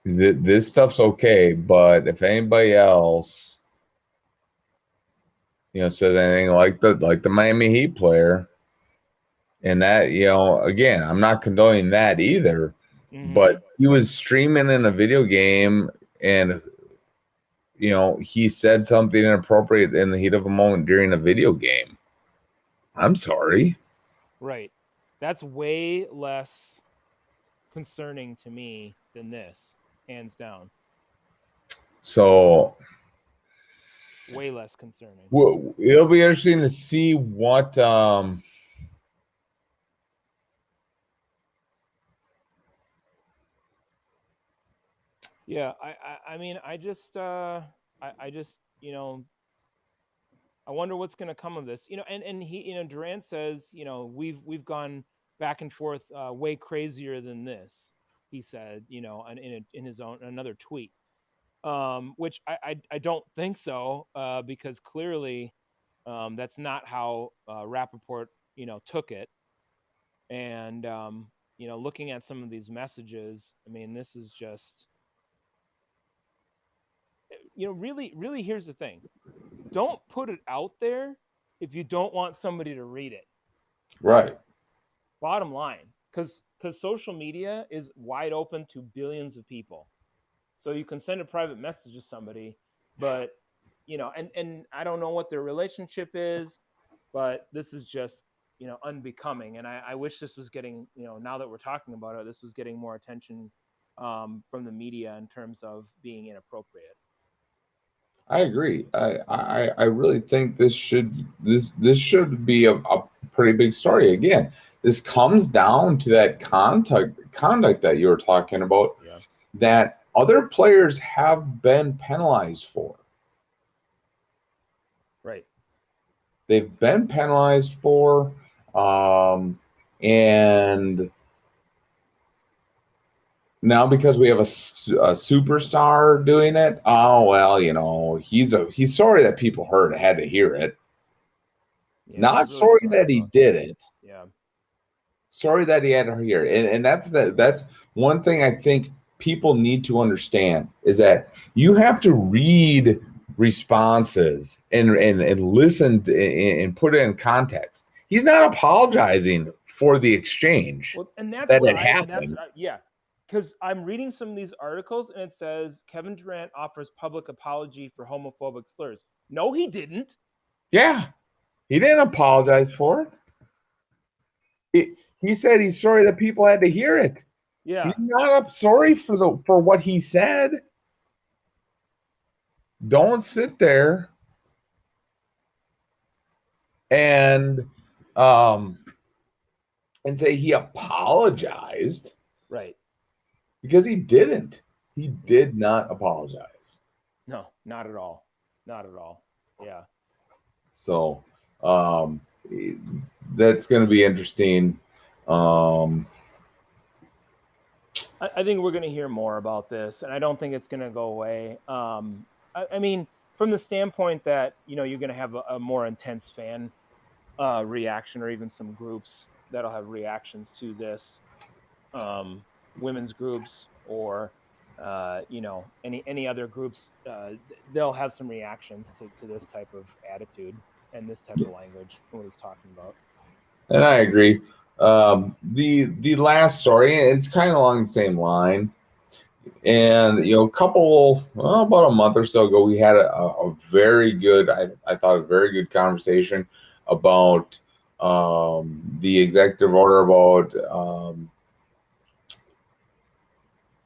this stuff's okay, but if anybody else, says anything like the Miami Heat player, and that, again, I'm not condoning that either, Mm-hmm. but he was streaming in a video game, and he said something inappropriate in the heat of a moment during a video game. I'm sorry. Right. That's way less concerning to me than this, hands down. So Way less concerning. well, it'll be interesting to see what Yeah, I mean, I just I wonder what's going to come of this. And he, Durant says, we've gone back and forth way crazier than this. He said, in his own another tweet, which I don't think so, because clearly that's not how Rappaport, took it. And looking at some of these messages, I mean, this is just, really, here's the thing: don't put it out there if you don't want somebody to read it. right. Bottom line, because social media is wide open to billions of people, so you can send a private message to somebody, but and I don't know what their relationship is, but this is just unbecoming, and I wish this was getting, now that we're talking about it, this was getting more attention from the media in terms of being inappropriate. I agree. I really think this should be a pretty big story. Again, this comes down to that conduct that you were talking about, Yeah. that other players have been penalized for. Right. They've been penalized for, and now because we have a superstar doing it, oh well, he's sorry that people had to hear it. Yeah, Not he's really sorry sorry that he about did that. it. Yeah. Sorry that he had to hear it. And that's one thing I think people need to understand, is that you have to read responses and listen and put it in context. He's not apologizing for the exchange Well, and that's that what had happened. yeah, because I'm reading some of these articles and it says Kevin Durant offers public apology for homophobic slurs. No, he didn't. Yeah, he didn't apologize for it. He said he's sorry that people had to hear it. Yeah. He's not sorry for what he said. Don't sit there and um and say he apologized, Right. because he didn't. He did not apologize. No, not at all. Not at all. Yeah. So that's going to be interesting. I think we're going to hear more about this, and I don't think it's going to go away. I mean, from the standpoint that you're going to have a more intense fan reaction, or even some groups that'll have reactions to this, women's groups, or any other groups. They'll have some reactions to this type of attitude and this type of language from what he's talking about. And I agree. The last story, and it's kind of along the same line. And about a month or so ago, we had a very good, I thought, a very good conversation about the executive order about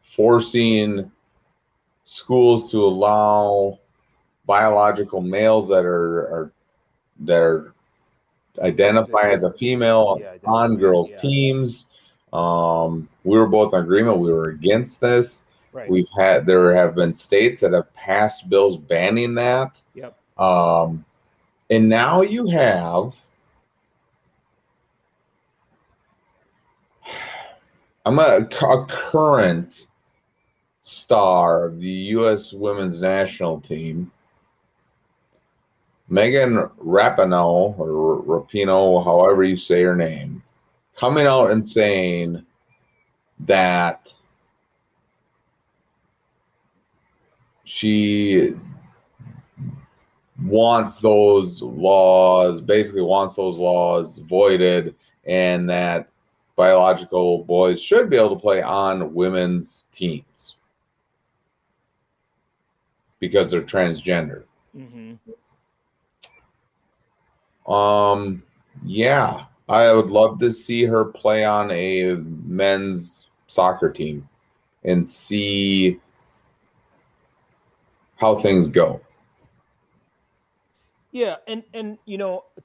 forcing schools to allow biological males that are identify as a female on girls' teams. We were both in agreement. We were against this. Right. There have been states that have passed bills banning that. Yep. And now you have a current star of the U.S. women's national team, Megan Rapinoe, or Rapinoe, however you say her name, coming out and saying that she wants those laws voided, and that biological boys should be able to play on women's teams because they're transgender. Mm-hmm. Yeah, I would love to see her play on a men's soccer team and see how things go. Yeah, and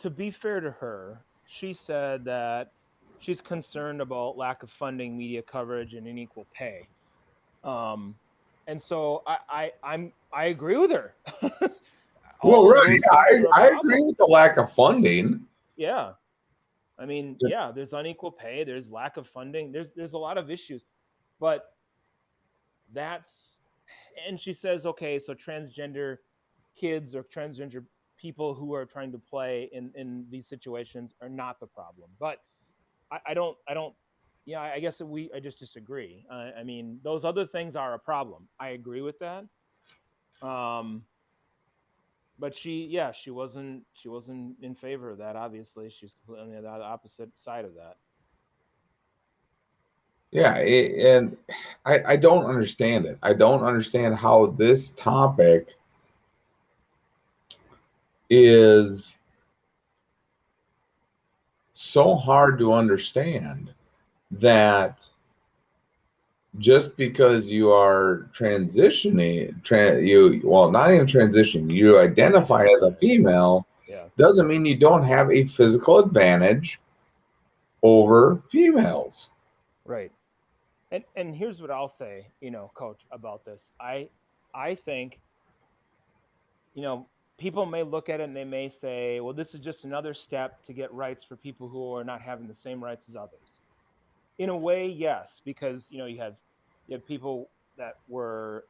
to be fair to her, she said that she's concerned about lack of funding, media coverage, and unequal pay. And so I agree with her. Well, All of right. those things are a I problem. agree with the lack of funding. Yeah. I mean, yeah, there's unequal pay, there's lack of funding, there's a lot of issues. But that's and she says, okay, so transgender kids or transgender people who are trying to play in these situations are not the problem. But I don't yeah, I guess I just disagree. I mean, those other things are a problem. I agree with that. Um, but she wasn't in favor of that. Obviously, she's completely on the opposite side of that. Yeah, and I don't understand it. I don't understand how this topic is so hard to understand that just because you are not even transitioning, you identify as a female, Yeah. doesn't mean you don't have a physical advantage over females. Right. And here's what I'll say, coach, about this. I think, people may look at it and they may say, well, this is just another step to get rights for people who are not having the same rights as others. In a way, yes, because you have people that were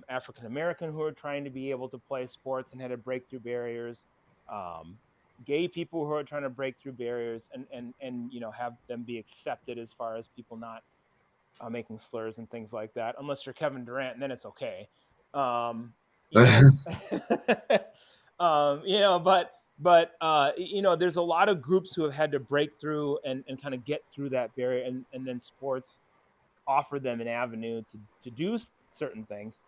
African American who are trying to be able to play sports and had to break through barriers. Gay people who are trying to break through barriers and have them be accepted as far as people not making slurs and things like that. Unless you're Kevin Durant, and then it's okay. Um, you know, but there's a lot of groups who have had to break through and kind of get through that barrier, and then sports offer them an avenue to do certain things.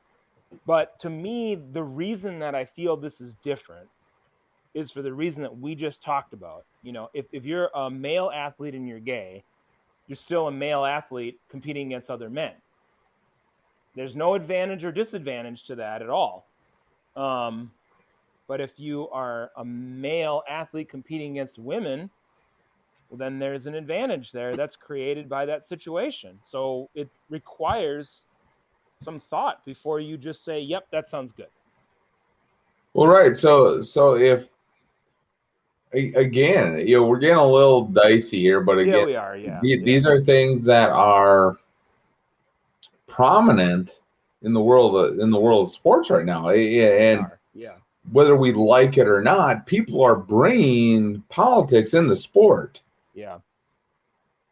But to me, the reason that I feel this is different is for the reason that we just talked about. If you're a male athlete and you're gay, you're still a male athlete competing against other men. There's no advantage or disadvantage to that at all. But if you are a male athlete competing against women, well, then there's an advantage there that's created by that situation. So it requires thought before you just say, "Yep, that sounds good." Well, right. So if again, we're getting a little dicey here, but Yeah, again, we are. Yeah, these are things that are prominent in the world of sports right now. they And are. Yeah, whether we like it or not, people are bringing politics in the sport. yeah,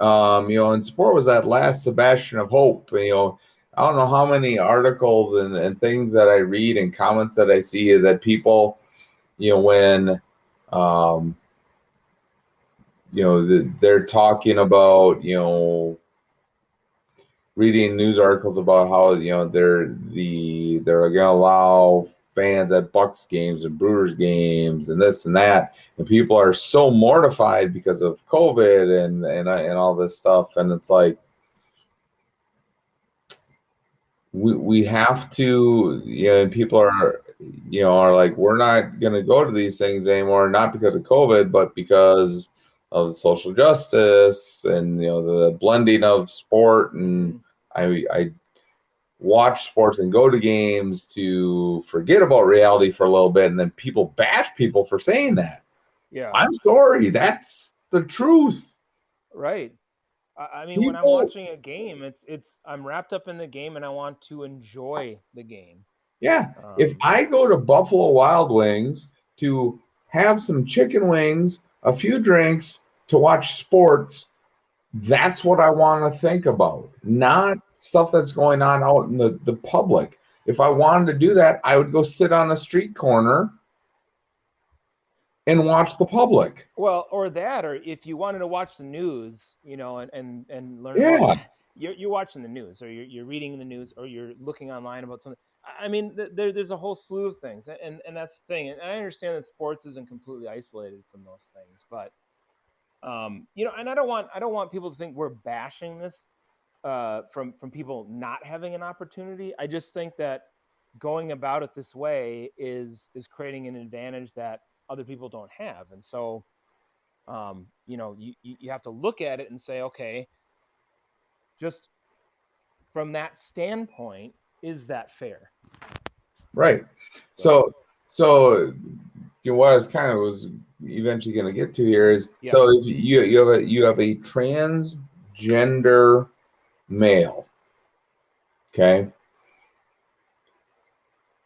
And sport was that last Sebastian of hope. I don't know how many articles and things that I read and comments that I see that people, when, um, they're talking about, reading news articles about how they're gonna allow fans at Bucks games and Brewers games and this and that, and people are so mortified because of COVID and all this stuff, and it's like we have to, and people are like, we're not gonna go to these things anymore, not because of COVID, but because of social justice and the blending of sport and I watch sports and go to games to forget about reality for a little bit, and then people bash people for saying that. yeah. I'm sorry, that's the truth. Right. I mean, when I'm People, watching a game, I'm wrapped up in the game and I want to enjoy the game. yeah. If I go to Buffalo Wild Wings to have some chicken wings, a few drinks, to watch sports, that's what I want to think about, not stuff that's going on out in the public. If I wanted to do that, I would go sit on a street corner and watch the public. Well, or if you wanted to watch the news, and learn about, Yeah, you're watching the news, or you're reading the news, or you're looking online about something. I mean, there's a whole slew of things, and that's the thing. And I understand that sports isn't completely isolated from those things, but and I don't want people to think we're bashing this from people not having an opportunity. I just think that going about it this way is creating an advantage that other people don't have, and so you have to look at it and say, okay, just from that standpoint, is that fair? right. So So what I was eventually going to get to here is, yeah. so if you have a transgender male, okay,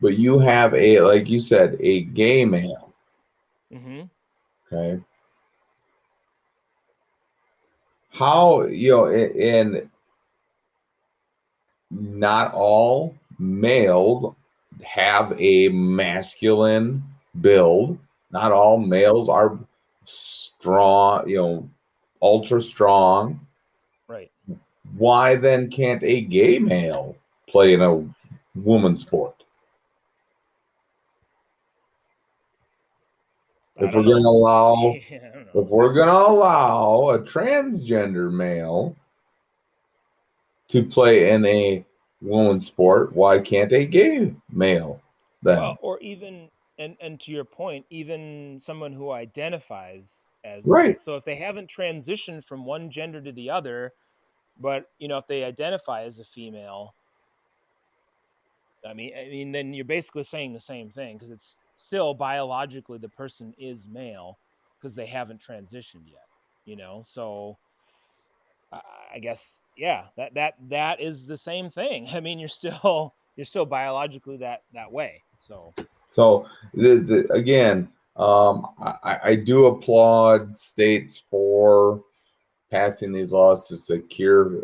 but you have like you said, a gay male, Mm-hmm. okay. How, and not all males have a masculine build. Not all males are strong, ultra strong. Right. Why then can't a gay male play in a woman's sport? I If don't we're going know. to allow, I don't know. if we're going to allow a transgender male to play in a woman's sport, why can't a gay male then? Well, or even and to your point, even someone who identifies as Right. that. So if they haven't transitioned from one gender to the other, but if they identify as a female, I mean, then you're basically saying the same thing, because it's still biologically the person is male because they haven't transitioned yet. So I guess, yeah, that is the same thing. I mean, you're still biologically that way. So So again, I do applaud states for passing these laws to secure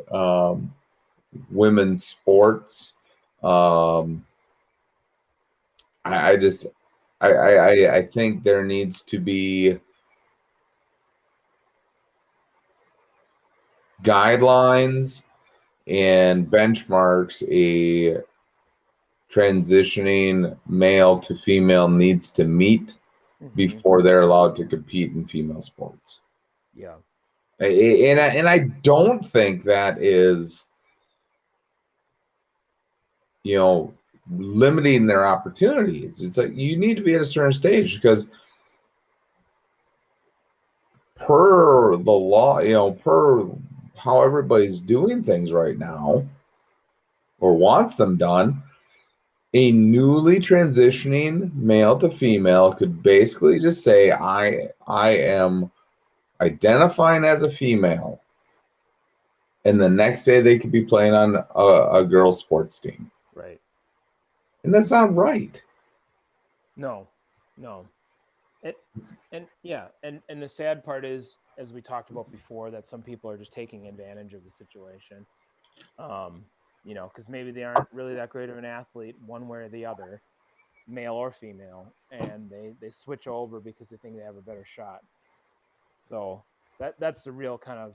women's sports. Um, I just I think there needs to be guidelines and benchmarks a transitioning male to female needs to meet mm-hmm. before they're allowed to compete in female sports. Yeah. And I don't think that is, limiting their opportunities. It's like you need to be at a certain stage, because per the law, per how everybody's doing things right now, or wants them done, a newly transitioning male to female could basically just say, I am identifying as a female. And the next day they could be playing on a girls' sports team. Right. And that's not right. No. And the sad part is, as we talked about before, that some people are just taking advantage of the situation. Because maybe they aren't really that great of an athlete one way or the other, male or female, and they switch over because they think they have a better shot. So that's the real kind of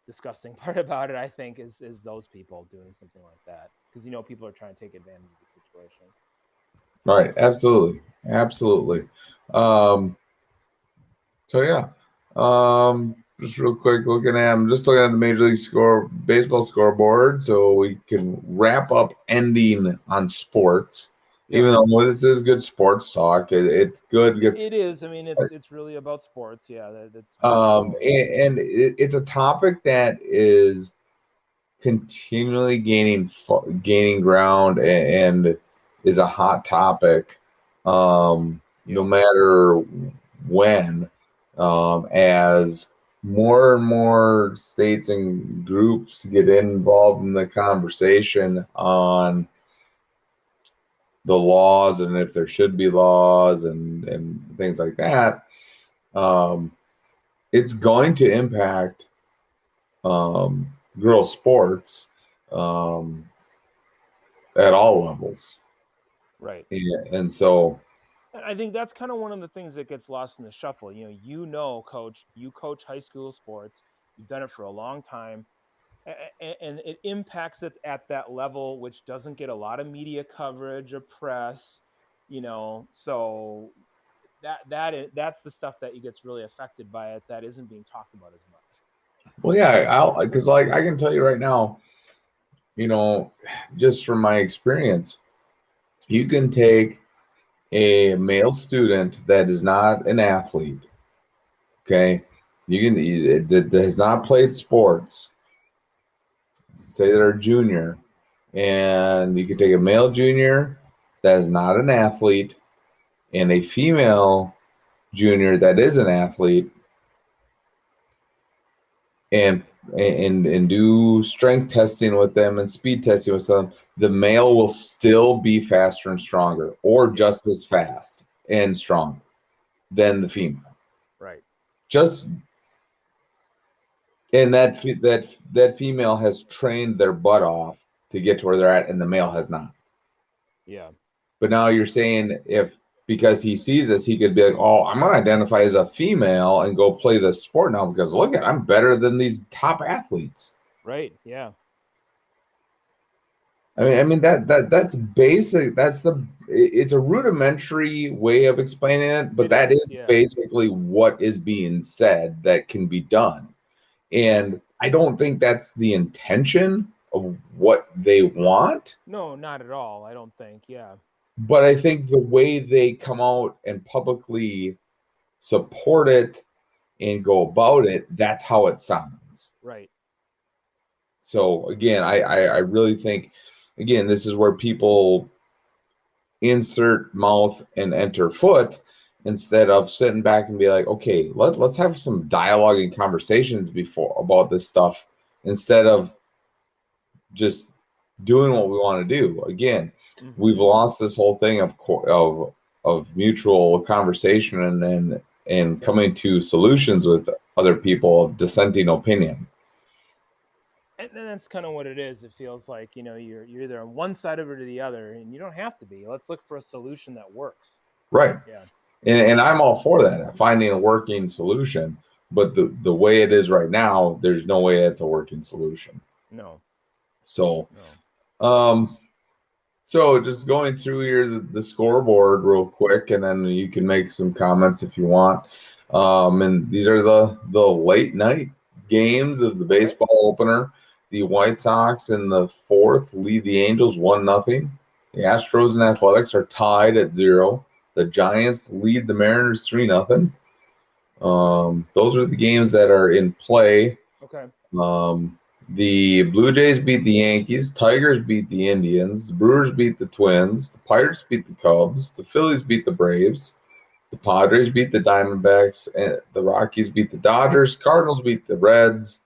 disgusting part about it, I think, is those people doing something like that, because people are trying to take advantage of the situation. Right. Absolutely. So yeah. Just real quick, I'm just looking at the Major League Baseball scoreboard, so we can wrap up ending on sports. Yep. Even though this is good sports talk, it's good because it is. I mean, it's really about sports. Yeah, that's. And it's a topic that is continually gaining ground and is a hot topic, no matter when, as more and more states and groups get involved in the conversation on the laws and if there should be laws and things like that. It's going to impact girls sports at all levels. Right. And so I think that's kind of one of the things that gets lost in the shuffle. Coach, you coach high school sports. You've done it for a long time, and it impacts it at that level, which doesn't get a lot of media coverage or press. So that's the stuff that gets really affected by it, that isn't being talked about as much. Well, yeah, because like I can tell you right now, just from my experience, you can take a male student that is not an athlete, okay, that has not played sports, say they're a junior, and you can take a male junior that is not an athlete and a female junior that is an athlete, and do strength testing with them and speed testing with them. The male will still be faster and stronger, or just as fast and strong than the female. Right. And that female has trained their butt off to get to where they're at, and the male has not. Yeah. But now you're saying because he sees this, he could be like, oh, I'm going to identify as a female and go play this sport now because look I'm better than these top athletes. Right. Yeah. I mean that's basic. It's a rudimentary way of explaining it, but that is basically what is being said that can be done. And I don't think that's the intention of what they want. No, not at all. I don't think. Yeah. But I think the way they come out and publicly support it and go about it, that's how it sounds. Right. So again, I really think, again, this is where people insert mouth and enter foot instead of sitting back and be like, okay, let's have some dialogue and conversations about this stuff instead of just doing what we want to do. Again, we've lost this whole thing of mutual conversation and coming to solutions with other people of dissenting opinion. And that's kind of what it is. It feels like, you're either on one side of it or the other, and you don't have to be. Let's look for a solution that works. Right. Yeah. And I'm all for that, finding a working solution. But the way it is right now, there's no way it's a working solution. No. So, so just going through here the scoreboard real quick, and then you can make some comments if you want. And these are the late night games of the baseball opener. The White Sox in the fourth lead the Angels 1-0. The Astros and Athletics are tied at 0. The Giants lead the Mariners 3-0. Those are the games that are in play. Okay. The Blue Jays beat the Yankees. Tigers beat the Indians. The Brewers beat the Twins. The Pirates beat the Cubs. The Phillies beat the Braves. The Padres beat the Diamondbacks. And the Rockies beat the Dodgers. Cardinals beat the Reds.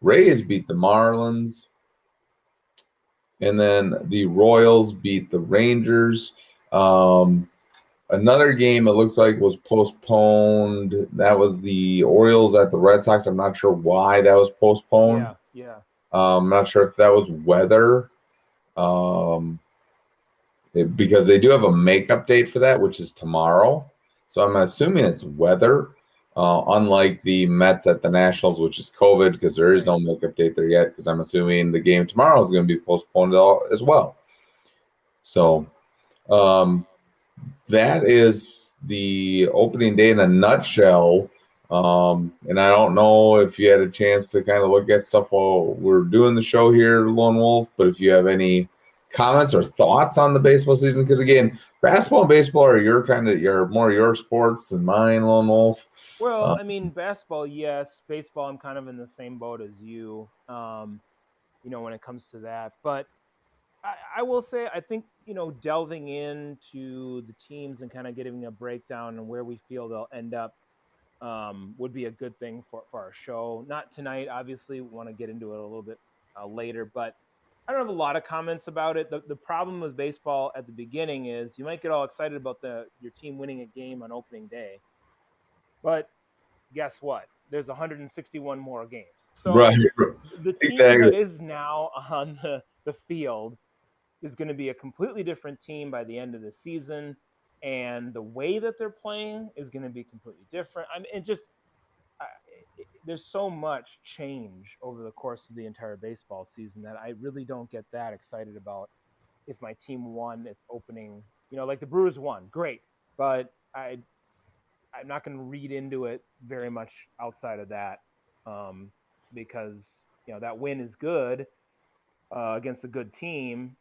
Rays beat the Marlins. And then the Royals beat the Rangers. Another game it looks like was postponed. That was the Orioles at the Red Sox. I'm not sure why that was postponed. Yeah. I'm not sure if that was weather. Because they do have a makeup date for that, which is tomorrow. So I'm assuming it's weather. Unlike the Mets at the Nationals, which is COVID, because there is no makeup date there yet. Because I'm assuming the game tomorrow is going to be postponed as well. So that is the opening day in a nutshell. And I don't know if you had a chance to kind of look at stuff while we're doing the show here, Lone Wolf, but if you have any comments or thoughts on the baseball season, because again, basketball and baseball are more your sports than mine, Lone Wolf. Well, I mean, basketball, yes. Baseball, I'm kind of in the same boat as you, when it comes to that. But I will say, I think, delving into the teams and kind of getting a breakdown and where we feel they'll end up would be a good thing for our show. Not tonight, obviously. We want to get into it a little bit later, but I don't have a lot of comments about it. The problem with baseball at the beginning is you might get all excited about your team winning a game on opening day, but guess what? There's 161 more games. So Right. the team Exactly. that is now on the field is going to be a completely different team by the end of the season. And the way that they're playing is going to be completely different. I mean, there's so much change over the course of the entire baseball season that I really don't get that excited about if my team won its opening. Like the Brewers won, great, but I'm not going to read into it very much outside of that, because that win is good against a good team,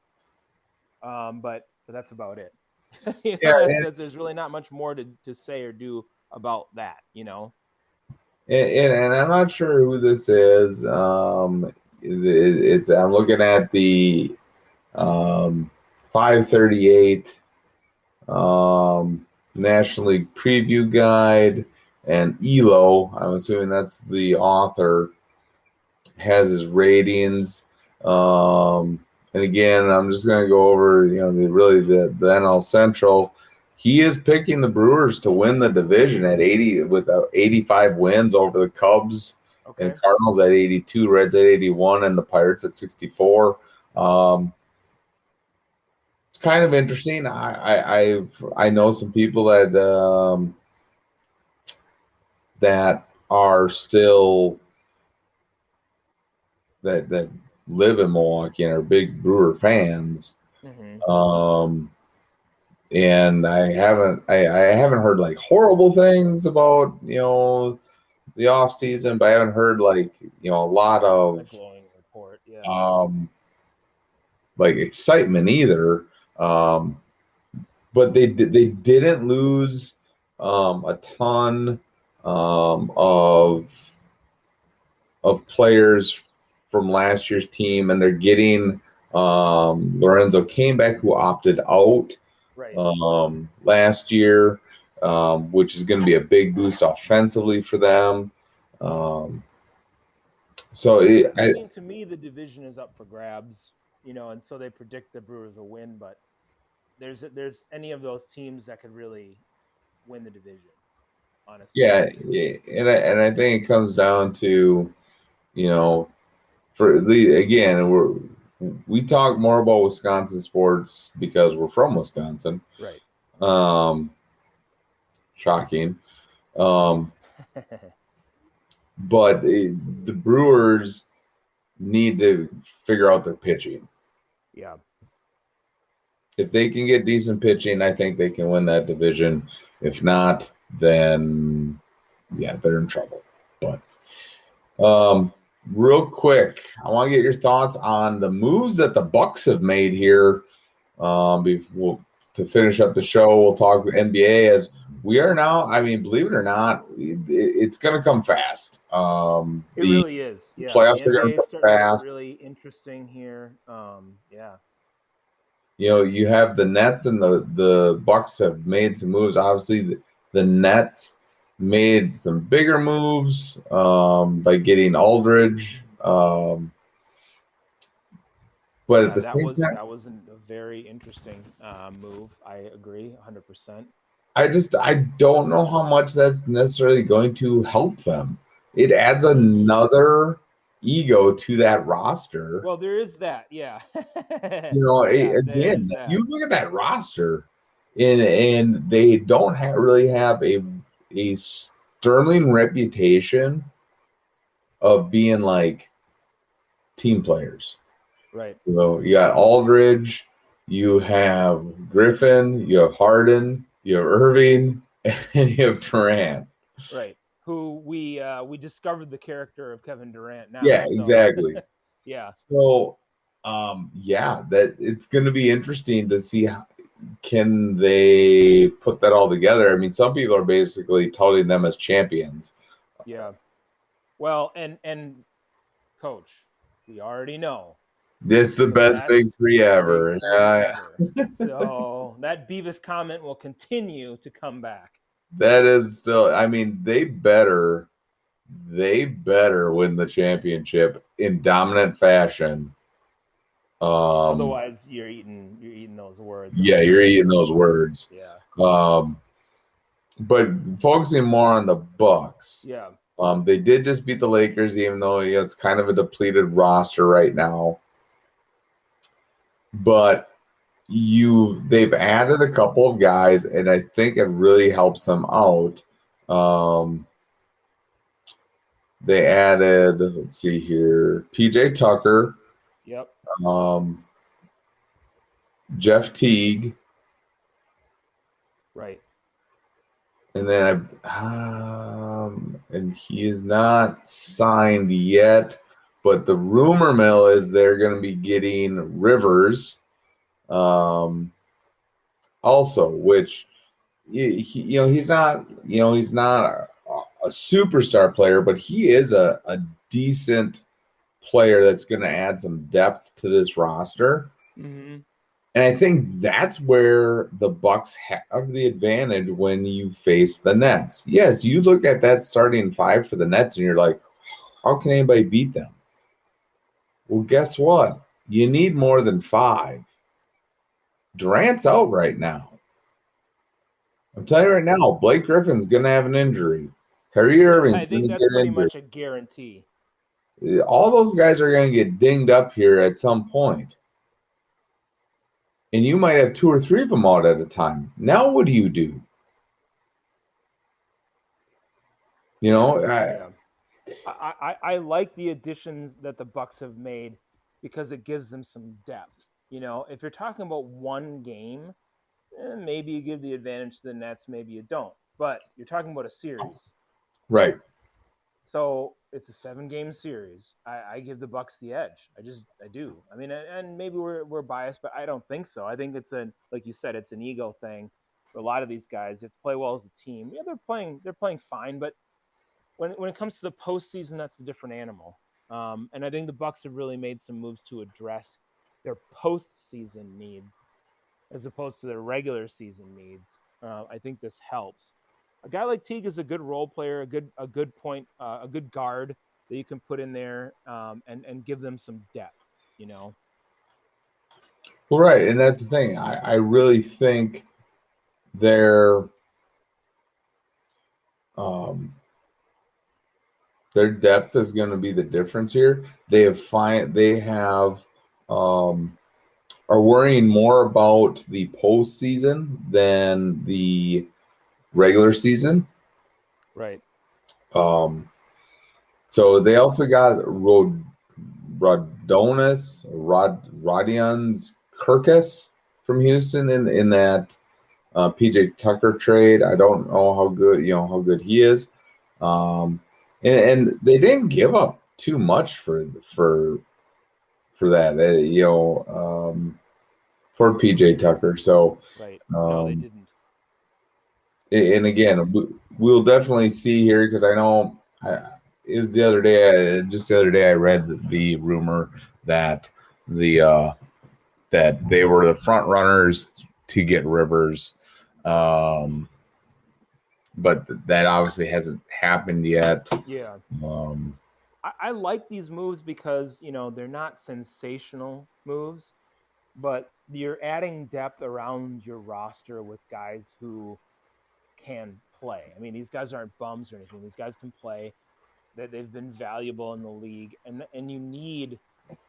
but that's about it. There's really not much more to say or do about that. And I'm not sure who this is. It's I'm looking at the 538 National League Preview Guide, and ELO, I'm assuming that's the author, has his ratings. And again, I'm just going to go over, the NL Central. He is picking the Brewers to win the division at 80 with 85 wins over the Cubs and Cardinals at 82, Reds at 81, and the Pirates at 64. It's kind of interesting. I know some people that are still that live in Milwaukee and are big Brewer fans. Mm-hmm. And I haven't heard like horrible things about the off season, but I haven't heard like a lot of a glowing report, like excitement either. But they didn't lose a ton of players from last year's team, and they're getting Lorenzo Caneback, who opted out last year, which is going to be a big boost offensively for them. To me, the division is up for grabs, and so they predict the Brewers will win. But there's any of those teams that could really win the division, honestly. Yeah, and I think it comes down to, we talk more about Wisconsin sports because we're from Wisconsin. Right. Shocking. But the Brewers need to figure out their pitching. Yeah. If they can get decent pitching, I think they can win that division. If not, then they're in trouble. But real quick, I want to get your thoughts on the moves that the Bucks have made here to to finish up the show, we'll talk NBA as we are now. I mean, believe it or not, it's going to come fast. It really is. Yeah, playoffs the are going NBA to is come starting to get fast. really interesting here. Yeah. You know, you have the Nets and the Bucks have made some moves. Obviously, the Nets made some bigger moves by getting Aldridge. But at the that same time, was a very interesting move. I agree 100%. I don't know how much that's necessarily going to help them. It adds another ego to that roster. Well, there is that. Yeah. You know, There is again, that. you look at that roster, and they don't really have a sterling reputation of being like team players. Right. You know, you got Aldridge, you have Griffin, you have Harden, you have Irving, and you have Durant. Right. Who we discovered the character of Kevin Durant now. Yeah, So, exactly. yeah. So, yeah, that it's going to be interesting to see how can they put that all together. I mean, some people are basically touting them as champions. Yeah. Well, and coach, we already know It's the best big three ever. Big three ever. So that Beavis comment will continue to come back. That is still. I mean, they better win the championship in dominant fashion. Otherwise, you're eating those words. Yeah, you're eating those words. Yeah. But focusing more on the Bucks. Yeah. They did just beat the Lakers, even though it's kind of a depleted roster right now. But they've added a couple of guys, and I think it really helps them out. They added, let's see here, PJ Tucker. Yep. Jeff Teague. Right. And then and he is not signed yet, but the rumor mill is they're going to be getting Rivers, also, which he's not a superstar player, but he is a decent player that's going to add some depth to this roster. Mm-hmm. And I think that's where the Bucks have the advantage when you face the Nets. Yes, you look at that starting five for the Nets and you're like, how can anybody beat them? Well, guess what? You need more than five. Durant's out right now. I'm telling you right now, Blake Griffin's going to have an injury. Kyrie Irving's going to get injured. Pretty much a guarantee. All those guys are going to get dinged up here at some point. And you might have two or three of them out at a time. Now what do you do? You know, I like the additions that the Bucks have made because it gives them some depth. You know, if you're talking about one game, maybe you give the advantage to the Nets, maybe you don't. But you're talking about a series. Right. So it's a 7-game series. I give the Bucks the edge. I do. I mean, and maybe we're biased, but I don't think so. I think it's like you said, it's an ego thing for a lot of these guys. They have to play well as a team. Yeah, they're playing fine, but when it comes to the postseason, that's a different animal. And I think the Bucks have really made some moves to address their postseason needs as opposed to their regular season needs. I think this helps. A guy like Teague is a good role player, a good point, a good guard that you can put in there and give them some depth. You know. Well, right, and that's the thing. I really think their depth is going to be the difference here. They are worrying more about the postseason than the regular season. Right. So they also got Rodions Kirkus from Houston in that PJ Tucker trade. I don't know how good he is. And they didn't give up too much for that. for PJ Tucker. So, Right. No, they didn't. and again, we'll definitely see here because I know it was the other day. Just the other day, I read the rumor that that they were the front runners to get Rivers, but that obviously hasn't happened yet. Yeah. I like these moves because, they're not sensational moves, but you're adding depth around your roster with guys who can play. I mean, these guys aren't bums or anything. These guys can play. That they've been valuable in the league, and you need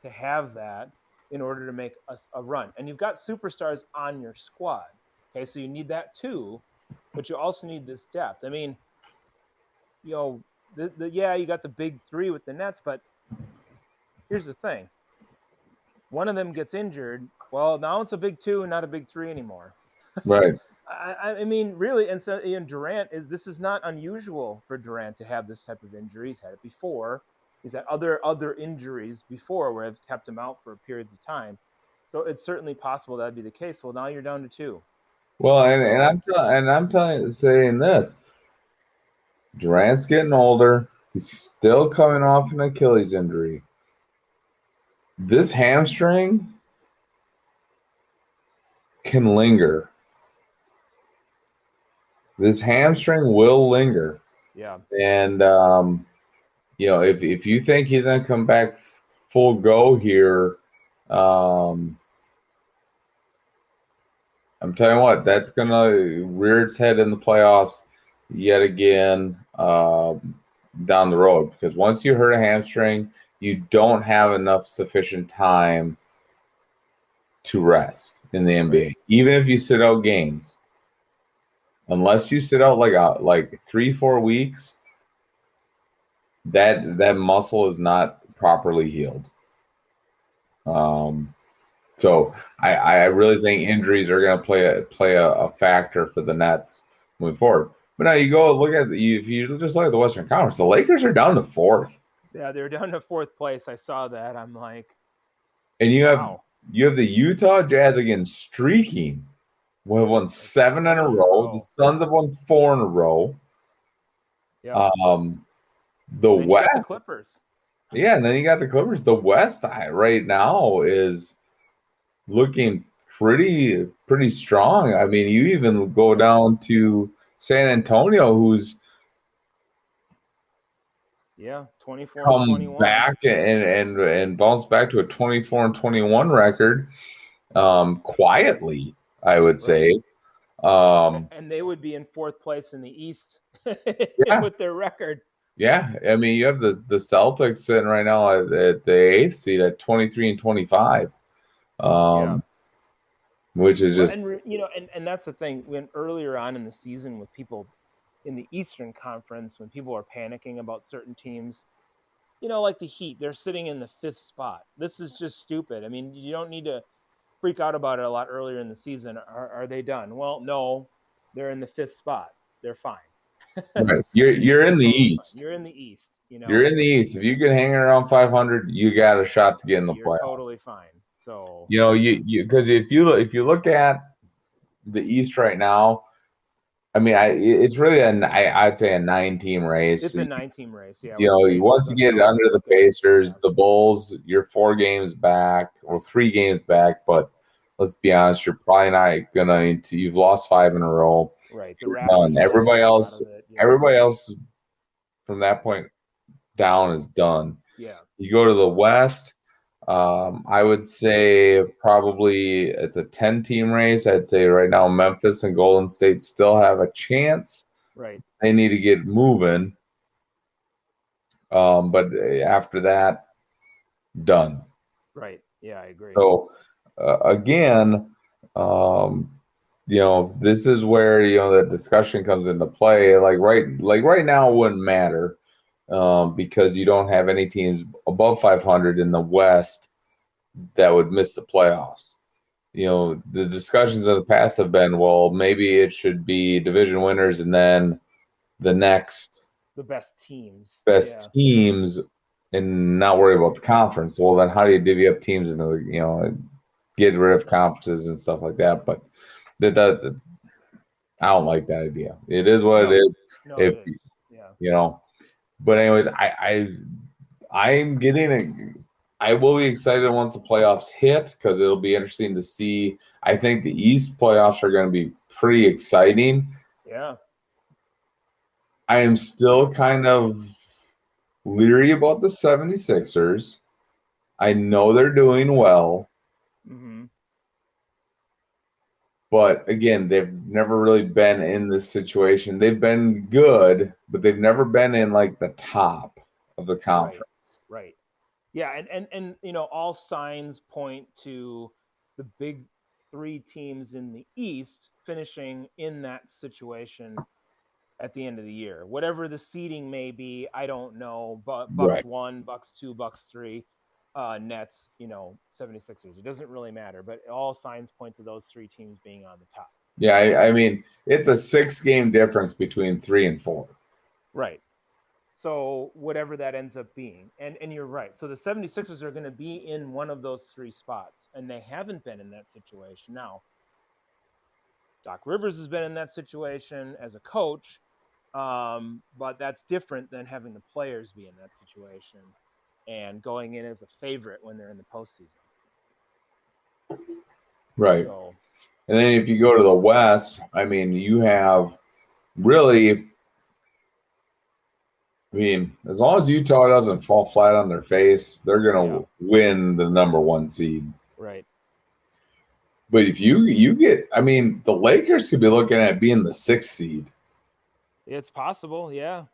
to have that in order to make a run. And you've got superstars on your squad. Okay, so you need that too, but you also need this depth. I mean, yeah, you got the big three with the Nets, but here's the thing: one of them gets injured. Well, now it's a big two, not a big three anymore. Right. I mean, really, and so Durant this is not unusual for Durant to have this type of injury. He's had it before. He's had other injuries before where have kept him out for periods of time. So it's certainly possible that'd be the case. Well, now you're down to two. Well, and I'm saying this. Durant's getting older. He's still coming off an Achilles injury. This hamstring can linger. This hamstring will linger. Yeah. And if you think he's gonna come back full go here, I'm telling you what, that's gonna rear its head in the playoffs yet again down the road. Because once you hurt a hamstring, you don't have enough sufficient time to rest in the NBA. Right. Even if you sit out games, unless you sit out like 3-4 weeks, that muscle is not properly healed. So I really think injuries are going to play a factor for the Nets moving forward. But now you go look at if you just look at the Western Conference, the Lakers are down to 4th. Yeah, they're down to 4th place. I saw that. I'm like, and you wow. have the Utah Jazz again streaking. We have won 7 in a row. The Suns have won 4 in a row. Yeah. The West, the Clippers. Yeah, and then you got the Clippers. The West right now is looking pretty strong. I mean, you even go down to San Antonio, who's 24 come 21. back and bounce back to a 24-21 record quietly, I would say. And they would be in 4th place in the East with their record. Yeah, I mean, you have the Celtics sitting right now at the 8th seed at 23-25, which is just and that's the thing. When earlier on in the season, with people in the Eastern Conference, when people are panicking about certain teams, like the Heat, they're sitting in the 5th spot. This is just stupid. I mean, you don't need to freak out about it a lot earlier in the season. Are they done? Well, no, they're in the 5th spot. They're fine. Right. You're in the East. You're in the East. You're in the East. If you can hang around 500, you got a shot to get in the playoffs. Totally fine. So you because if you look at the East right now, I mean, it's really I'd say a 9-team race. It's a 9-team race. Yeah. Once you get it under the Pacers, the Bulls, you're 4 games back or 3 games back. But let's be honest, you're probably not gonna. You've lost 5 in a row. Right. Done. Everybody else from that point down is done. Yeah. You go to the West. I would say probably it's a 10-team race. I'd say right now Memphis and Golden State still have a chance. Right. They need to get moving. But after that, done. Right. Yeah, I agree. So again, this is where the discussion comes into play. Like right now, it wouldn't matter. Because you don't have any teams above 500 in the West that would miss the playoffs. The discussions in the past have been, well, maybe it should be division winners and then the best teams, and not worry about the conference. Well, then how do you divvy up teams in the get rid of conferences and stuff like that. But that I don't like that idea. It is what it is. No, If it is. Yeah. you know, but anyways, I'm I will be excited once the playoffs hit because it'll be interesting to see. I think the East playoffs are going to be pretty exciting. Yeah. I am still kind of leery about the 76ers. I know they're doing well, Mm-hmm. but again, they've never really been in this situation. They've been good, but they've never been in like the top of the conference. Right. Yeah, and all signs point to the big three teams in the East finishing in that situation at the end of the year. Whatever the seeding may be, I don't know. But Bucks Right. 1, Bucks 2, Bucks 3, Nets, 76ers. It doesn't really matter, but all signs point to those three teams being on the top. Yeah, I mean, it's a 6-game difference between 3 and 4. Right. So whatever that ends up being. And you're right. So the 76ers are going to be in one of those three spots, and they haven't been in that situation. Now, Doc Rivers has been in that situation as a coach, but that's different than having the players be in that situation and going in as a favorite when they're in the postseason. Right. So, And then if you go to the West, I mean, you have really, I mean, as long as Utah doesn't fall flat on their face, they're going to win the number 1 seed. right. But if you get, I mean, the Lakers could be looking at being the 6th seed. It's possible, yeah.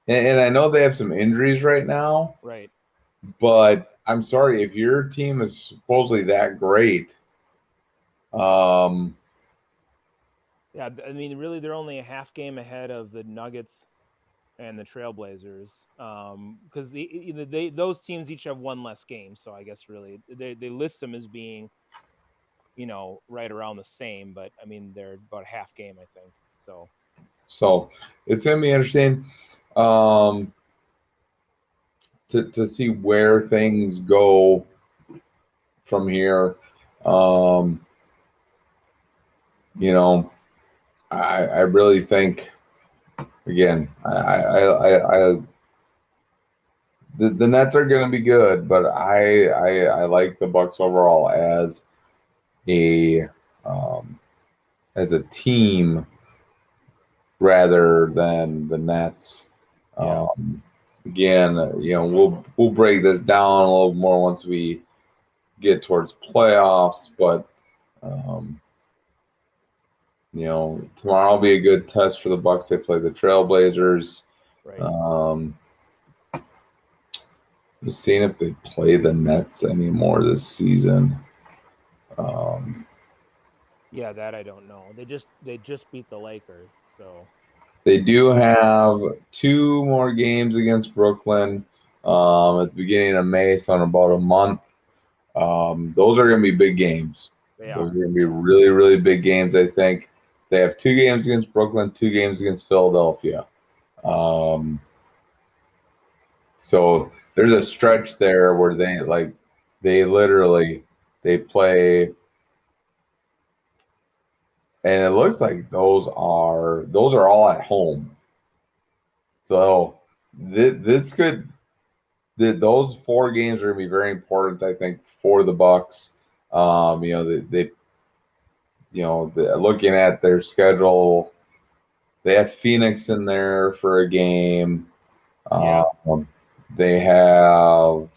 And I know they have some injuries right now. Right. But I'm sorry, if your team is supposedly that great, Yeah, I mean, really, they're only a half game ahead of the Nuggets and the Trailblazers, because those teams each have one less game. So I guess really they list them as being, right around the same. But I mean, they're about half game, I think. So it's going to be interesting to see where things go from here. I really think, again, the Nets are going to be good, but I like the Bucks overall as a team rather than the Nets. Yeah. Again, we'll break this down a little more once we get towards playoffs, but tomorrow will be a good test for the Bucks. They play the Trailblazers. Right. Just seeing if they play the Nets anymore this season. Yeah, that I don't know. They just beat the Lakers, so They do have 2 more games against Brooklyn at the beginning of May, so in about a month. Those are going to be big games. Those are going to be really, really big games, I think. They have 2 games against Brooklyn, 2 games against Philadelphia. So there's a stretch there where they literally play, and it looks like those are all at home. So those 4 games are going to be very important, I think, for the Bucks. Looking at their schedule, they have Phoenix in there for a game. They have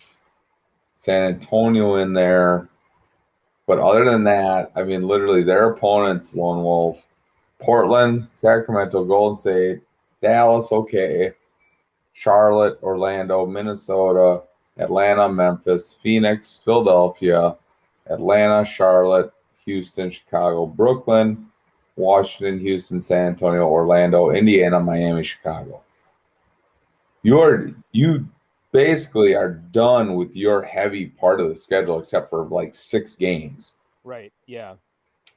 San Antonio in there. But other than that, I mean, literally their opponents, Lone Wolf, Portland, Sacramento, Golden State, Dallas, okay, Charlotte, Orlando, Minnesota, Atlanta, Memphis, Phoenix, Philadelphia, Atlanta, Charlotte, Houston, Chicago, Brooklyn, Washington, Houston, San Antonio, Orlando, Indiana, Miami, Chicago. You basically are done with your heavy part of the schedule except for like 6 games. Right. Yeah.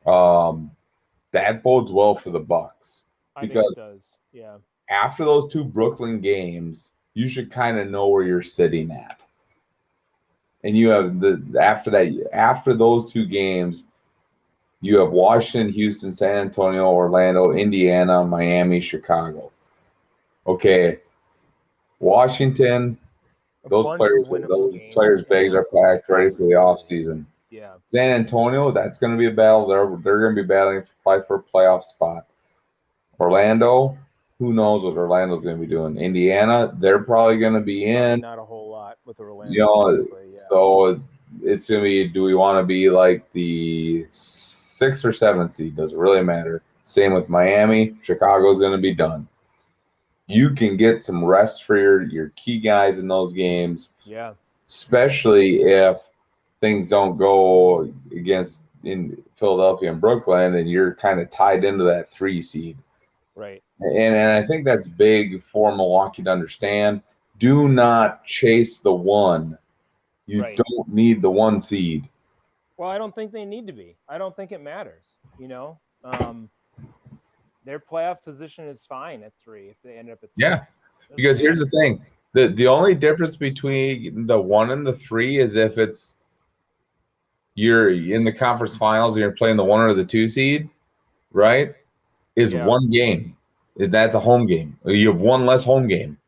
That bodes well for the Bucks because I think it does. Yeah. after those 2 Brooklyn games, you should kind of know where you're sitting at. and you have after those two games, you have Washington, Houston, San Antonio, Orlando, Indiana, Miami, Chicago. Okay, Washington, A those bunch players, of winnable those games. players' bags Yeah. are packed ready for the offseason. Yeah. San Antonio, that's going to be a battle. They're going to be battling probably for a playoff spot. Orlando, who knows what Orlando's going to be doing. Indiana, they're probably going to be Probably in. not a whole lot with Orlando. You know, Honestly, yeah. so it's going to be, do we want to be like the 6th or 7th seed? Does it really matter? Same with Miami. Chicago's going to be done. You can get some rest for your key guys in those games. Yeah. Especially if things don't go against in Philadelphia and Brooklyn, and you're kind of tied into that 3 seed. Right. And I think that's big for Milwaukee to understand. Do not chase the 1. You Right. don't need the 1 seed. Well, I don't think they need to be. I don't think it matters. Their playoff position is fine at 3 if they end up at 3. Yeah, because here's the thing: the only difference between the 1 and the 3 is if you're in the conference finals and you're playing the 1 or the 2 seed, right? Is 1 game. That's a home game. You have 1 less home game.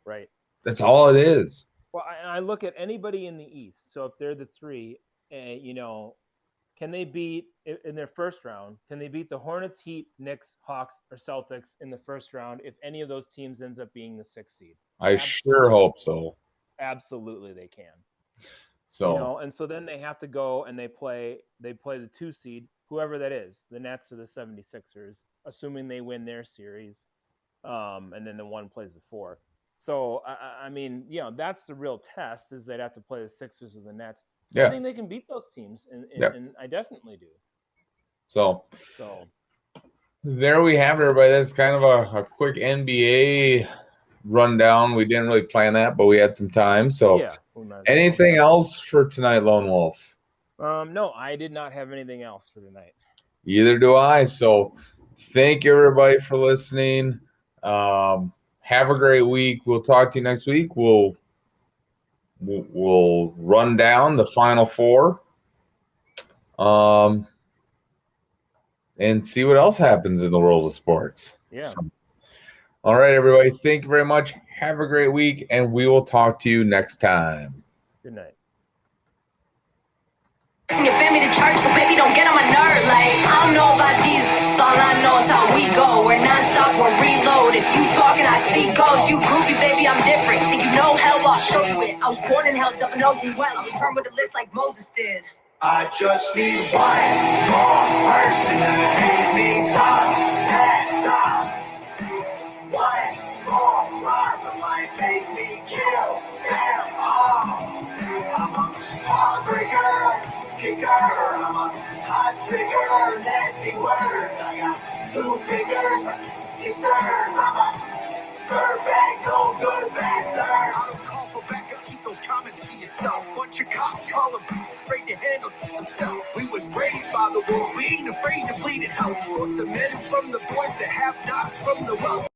Right. That's all it is. Well, I look at anybody in the East. So if they're the 3, can they beat in their first round? Can they beat the Hornets, Heat, Knicks, Hawks, or Celtics in the first round if any of those teams ends up being the 6th seed? I sure hope so. Absolutely, they can. So and so then they have to go and they play the 2 seed, whoever that is, the Nets or the 76ers, assuming they win their series, and then the 1 plays the 4. So I mean, that's the real test, is they'd have to play the Sixers or the Nets. Yeah. I think they can beat those teams, and I definitely do. So there we have it, everybody. That's kind of a quick NBA rundown. We didn't really plan that, but we had some time. So anything else for tonight, Lone Wolf? No, I did not have anything else for tonight. Either do I. So thank you, everybody, for listening. Have a great week. We'll talk to you next week. We'll run down the Final 4, and see what else happens in the world of sports. Yeah. So, all right, everybody. Thank you very much. Have a great week, and we will talk to you next time. Good night. Send your family to church, so baby, don't get on my nerve. Like, I don't know about these, all I know is how we go. We're non-stop, we're reload. If you talking, I see ghosts. You groovy, baby, I'm different. Think you know hell, I'll show you it. I was born in hell, devil knows me well. I'll return with a list like Moses did. I just need 1 more person to hate me time. That's all. 1 more rival might make me kill them all. I'm a heartbreaker. Kicker, I'm a hot trigger, nasty words. I got 2 fingers, yes sirs. I'm a dirtbag, no good bastard. I don't call for backup, keep those comments to yourself. Bunch of cops call them, afraid to handle themselves. We was raised by the wolves, we ain't afraid to bleed it out. Sort the men from the boys that have nots from the wealth.